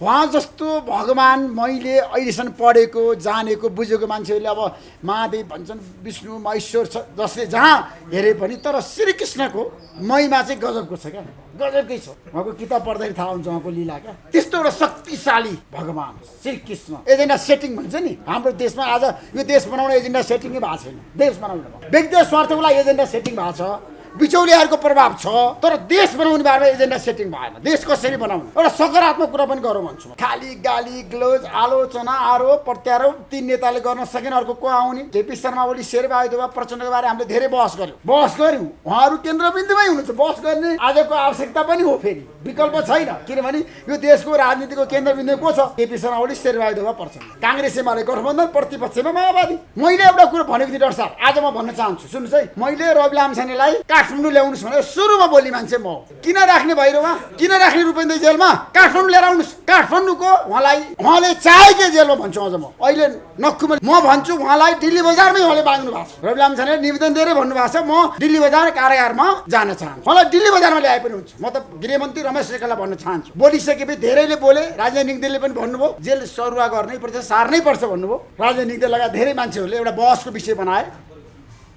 उहाँ जस्तो भगवान मैले अहिलेसम्म पढेको जानेको बुझेको मान्छेहरूले अब महादेव भन्छन्, विष्णु महेश्वर छ, जसले जहाँ हेरे पनि, तर श्रीकृष्णको महिमा चाहिँ गजबको छ क्या, गजबकै छ। उहाँको किताब पढ्दाखेरि थाहा हुन्छ उहाँको लीला क्या। त्यस्तो एउटा शक्तिशाली भगवान श्रीकृष्ण। एजेन्डा सेटिङ भन्छ नि हाम्रो देशमा, आज यो देश बनाउने एजेन्डा सेटिङै भएको छैन। देश बनाउनु व्यक्तिगत स्वार्थको लागि एजेन्डा सेटिङ भएको छ, बिचौलियाहरूको प्रभाव छ, तर देश बनाउने बारेमा एजेन्डा सेटिङ भएन। देश कसरी बनाउनु, एउटा सकारात्मक कुरा पनि गरौँ भन्छु। खाली गाली ग्लोज, आलोचना, आरोप प्रत्यारोप तीन नेताले गर्न सकेन, अर्को को आउने? केपी शर्मा ओली, शेरबहादुर देउवा, प्रचण्डको बारे हामीले धेरै बहस गऱ्यौँ। उहाँहरू केन्द्रबिन्दुमै हुनुहुन्छ। बहस गर्ने आजको आवश्यकता पनि हो, फेरि विकल्प छैन। किनभने यो देशको राजनीतिको केन्द्रबिन्दु को छ? केपी शर्मा ओली, शेरबहादुर देउवा, प्रचण्ड। काङ्ग्रेस एमाले गठबन्धन, प्रतिपक्षमा माओवादी। मैले एउटा कुरो भनेको थिएँ डाक्टर साहब, आज म भन्न चाहन्छु, सुन्नुहोस् है। मैले रवि लामिछानेलाई काठमाडौँ ल्याउनुहोस् भने सुरुमा बोल्ने मान्छे म हो। किन राख्ने भइरहमा, किन राख्ने रुपेन्द्र जेलमा? काठमाडौँ लिएर आउनुहोस्। काठमाडौँको उहाँले चाहेकै जेलमा भन्छु अझ म अहिले नक्कुमा म भन्छु उहाँलाई दिल्ली बजारमै उहाँले बाँध्नु भएको छ। रवि लामिछानेले निवेदन दिएर भन्नुभएको छ म दिल्ली बजार कारागारमा जान चाहन्छु। उहाँलाई दिल्ली बजारमा ल्याए पनि हुन्छ। म त गृहमन्त्री रमेश रेखलालाई भन्न चाहन्छु, बोलिसकेपछि धेरैले बोले, राजनैतिक दलले पनि भन्नुभयो जेल सरुवा गर्नै पर्छ, सार्नै पर्छ भन्नुभयो। राजनैतिक दल लगायत धेरै मान्छेहरूले एउटा बहसको विषय बनाए।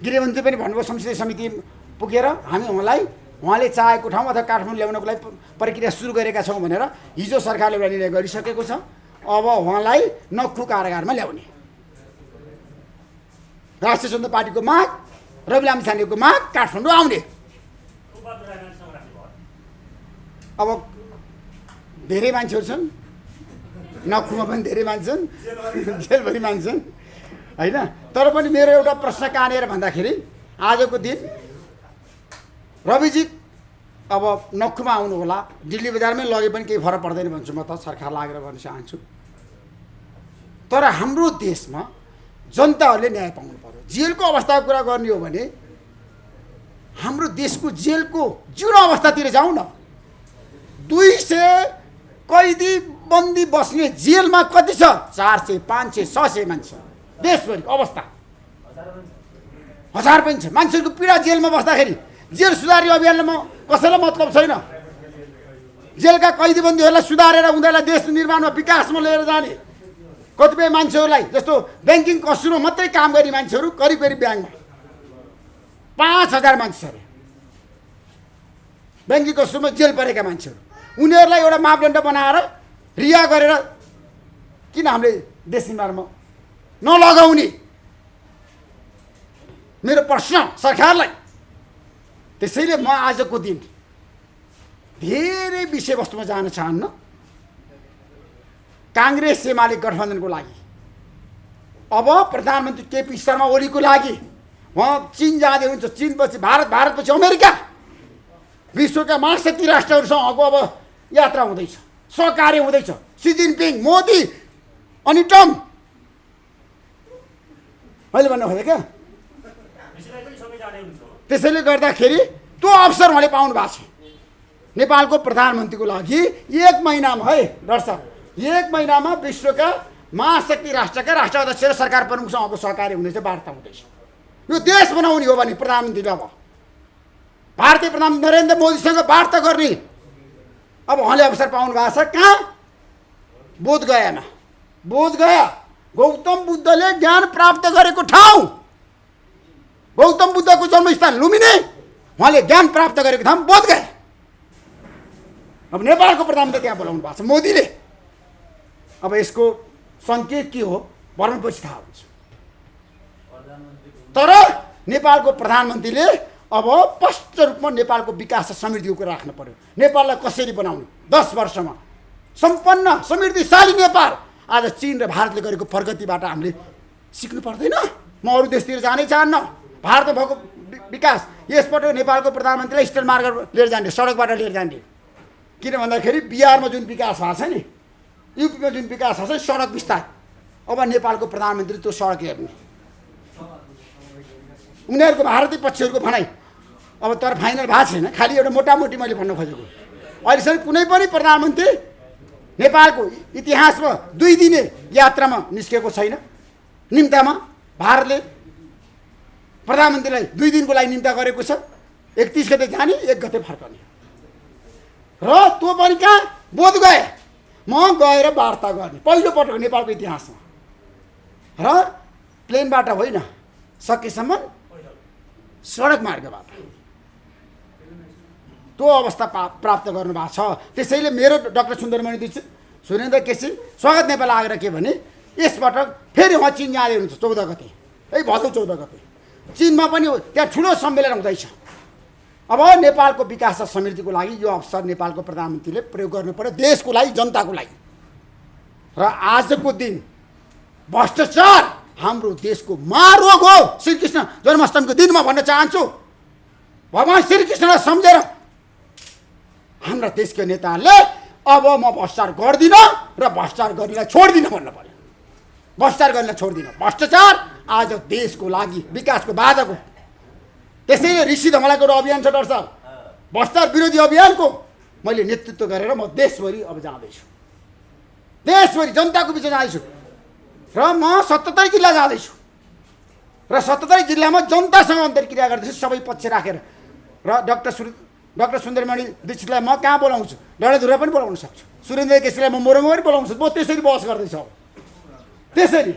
गृहमन्त्री पनि भन्नुभयो संसदीय समिति पुगेर हामी उहाँले चाहेको ठाउँ अथवा काठमाडौँ ल्याउनको लागि प्रक्रिया सुरु गरेका छौँ भनेर हिजो सरकारले एउटा निर्णय गरिसकेको छ। अब उहाँलाई नक्खु कारागारमा ल्याउने राष्ट्रिय स्वतन्त्र पार्टीको माग, रवि लामिछानेको माग, काठमाडौँ आउने। अब धेरै मान्छेहरू छन्, नक्खुमा पनि धेरै मान्छे छन्, जेलभरि मान्छे छन् होइन। तर पनि मेरो एउटा प्रश्न कहाँनिर भन्दाखेरि आजको दिन रविजी अब नक्खुमा आउनु होला, दिल्ली बजारमै लगे पनि केही फरक पर्दैन भन्छु म त, सरकार लागेर भन्न चाहन्छु। तर हाम्रो देशमा जनताहरूले न्याय पाउनु पर्यो। जेलको अवस्थाको कुरा गर्ने हो भने हाम्रो देशको जेलको जीर्ण अवस्थातिर जाउँ न। 200 कैदी बन्दी बस्ने जेलमा कति छ? 400, 500, 600 मान्छे देशभरिको अवस्था। 1000 पनि छ। मान्छेहरूको पीडा जेलमा बस्दाखेरि जेल सुधारी अभियानमा कसैलाई मतलब छैन। जेलका कैदीबन्दीहरूलाई सुधारेर उनीहरूलाई देश निर्माणमा विकासमा लिएर जाने कतिपय मान्छेहरूलाई, जस्तो ब्याङ्किङ कसिनो मात्रै काम गर्ने मान्छेहरू करिब ब्याङ्कमा 5000 मान्छे छ अरे ब्याङ्किङ कसिनोमा जेल परेका मान्छेहरू। उनीहरूलाई एउटा मापदण्ड बनाएर रिहा गरेर किन हामीले देश निर्माणमा नलगाउने मेरो प्रश्न सरकारलाई। त्यसैले म आजको दिन धेरै विषयवस्तुमा जान चाहन्न। काङ्ग्रेस एमाले गठबन्धनको लागि, अब प्रधानमन्त्री केपी शर्मा ओलीको लागि उहाँ चिन जाँदै हुन्छ, चिनपछि भारत, भारतपछि अमेरिका, विश्वका महाशक्ति राष्ट्रहरूसँगको अब यात्रा हुँदैछ, सहकार्य हुँदैछ। सी जिनपिङ, मोदी अनि ट्रम्प। मैले भन्नु खोजेँ क्या, त्यसैले गर्दाखेरि त्यो अवसर उहाँले पाउनु भएको छ। नेपालको प्रधानमन्त्रीको लागि 1 महिनामा है डाक्टर साहब, 1 महिनामा विश्वका महाशक्ति राष्ट्रका राष्ट्राध्यक्ष र सरकार प्रमुखसँगको सहकार्य हुँदैछ, वार्ता हुँदैछ। यो देश बनाउने हो भने प्रधानमन्त्रीले अब भारतीय प्रधानमन्त्री नरेन्द्र मोदीसँग वार्ता गर्ने अब उहाँले अवसर पाउनु भएको छ। कहाँ? बोधगयामा। बोधगया गौतम बुद्धले ज्ञान प्राप्त गरेको ठाउँ, गौतम बुद्धको जन्मस्थान लुम्बिनी, उहाँले ज्ञान प्राप्त गरेको ठाउँ बोधगया। अब नेपालको प्रधानमन्त्री त्यहाँ बोलाउनु भएको छ मोदीले। अब यसको सङ्केत के हो भर्नुपर्छ थाहा हुन्छ। तर नेपालको प्रधानमन्त्रीले अब स्पष्ट रूपमा नेपालको विकास र समृद्धिको कुरा राख्नु पर्यो। नेपाललाई कसरी बनाउने 10 वर्षमा सम्पन्न समृद्धिशाली नेपाल। आज चीन र भारतले गरेको प्रगतिबाट हामीले सिक्नु पर्दैन? म अरू देशतिर जानै चाहन्न। भारतमा भएको विकास यसपटक नेपालको प्रधानमन्त्रीलाई स्टेट मार्ग लिएर जाने, सडकबाट लिएर जाने। किन भन्दाखेरि बिहारमा जुन विकास भएको छ नि, युपीमा जुन विकास भएको छ सडक विस्तार, अब नेपालको प्रधानमन्त्री त्यो सडक हेर्ने। उनीहरूको भारतीय पक्षहरूको भनाइ अब तर फाइनल भएको छैन, खालि एउटा मोटामोटी मैले भन्न खोजेको। अहिलेसम्म कुनै पनि प्रधानमन्त्री नेपालको इतिहासमा 2 दिने यात्रामा निस्केको छैन। निम्तामा भारतले प्रधानमन्त्रीलाई 2 दिनको लागि निम्ता गरेको छ। 31 गते जाने, 1 गते फर्कने र त्यो पनि कहाँ? बोधगया। म गएर वार्ता गर्ने पहिलोपटक नेपालको इतिहासमा, र प्लेनबाट होइन, सकेसम्म सडक मार्गबाट त्यो अवस्था प्राप्त गर्नुभएको छ। त्यसैले मेरो डाक्टर सुन्दरमणि दीक्षित, सुरेन्द्र केसी स्वागत नेपाल आएर के भने यसपटक फेरि उहाँ चिन जाँदै हुनुहुन्छ 14 गते, भदौ 14 गते चिनमा पनि त्यहाँ ठुलो सम्मेलन हुँदैछ। अब नेपालको विकास र समृद्धिको लागि यो अवसर नेपालको प्रधानमन्त्रीले प्रयोग गर्नु पर्यो, देशको लागि, जनताको लागि। र आजको दिन भ्रष्टाचार हाम्रो देशको महारोग हो। श्रीकृष्ण जन्माष्टमीको दिन म भन्न चाहन्छु, भगवान् श्रीकृष्णलाई सम्झेर हाम्रा देशका नेताहरूले अब म भ्रष्टाचार गर्दिनँ र भ्रष्टाचार गर्नेलाई छोड्दिनँ भन्नु पर्यो। भ्रष्टाचार गर्नेलाई छोड्दिनँ। भ्रष्टाचार आज देशको लागि विकासको बाधक हो। त्यसैले ऋषि धमलाको एउटा अभियान छ डाक्टर साहब, भ्रष्टाचार विरोधी अभियानको मैले नेतृत्व गरेर म देशभरि अब जाँदैछु, देशभरि जनताको बिच जाँदैछु। र म 77 जिल्ला जाँदैछु र 77 जिल्लामा जनतासँग अन्तर्क्रिया गर्दैछु, सबै पक्ष राखेर। र डाक्टर सुन्दरमणि दीक्षितलाई म कहाँ बोलाउँछु? डडेलधुरा पनि बोलाउन सक्छु, सुरेन्द्र केसीलाई म मोरङमा पनि बोलाउन सक्छु। म त्यसरी बहस गर्दैछु। अब त्यसरी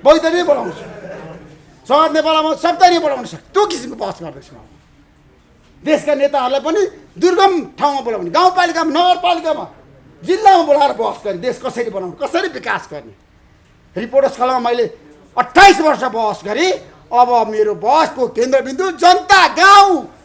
बैतडी बोलाउँछु, सहर नेपालमा सप्तरी बोलाउन सक्छु। त्यो किसिमको बहस गर्दैछु। देशका नेताहरूलाई पनि दुर्गम ठाउँमा बोलाउने, गाउँपालिकामा, नगरपालिकामा, जिल्लामा बोलाएर बहस गर्ने, देश कसरी बनाउने, कसरी विकास गर्ने। रिपोर्टर्स कलममा मैले 28 वर्ष बहस गरेँ। अब मेरो बहसको केन्द्रबिन्दु जनता, गाउँ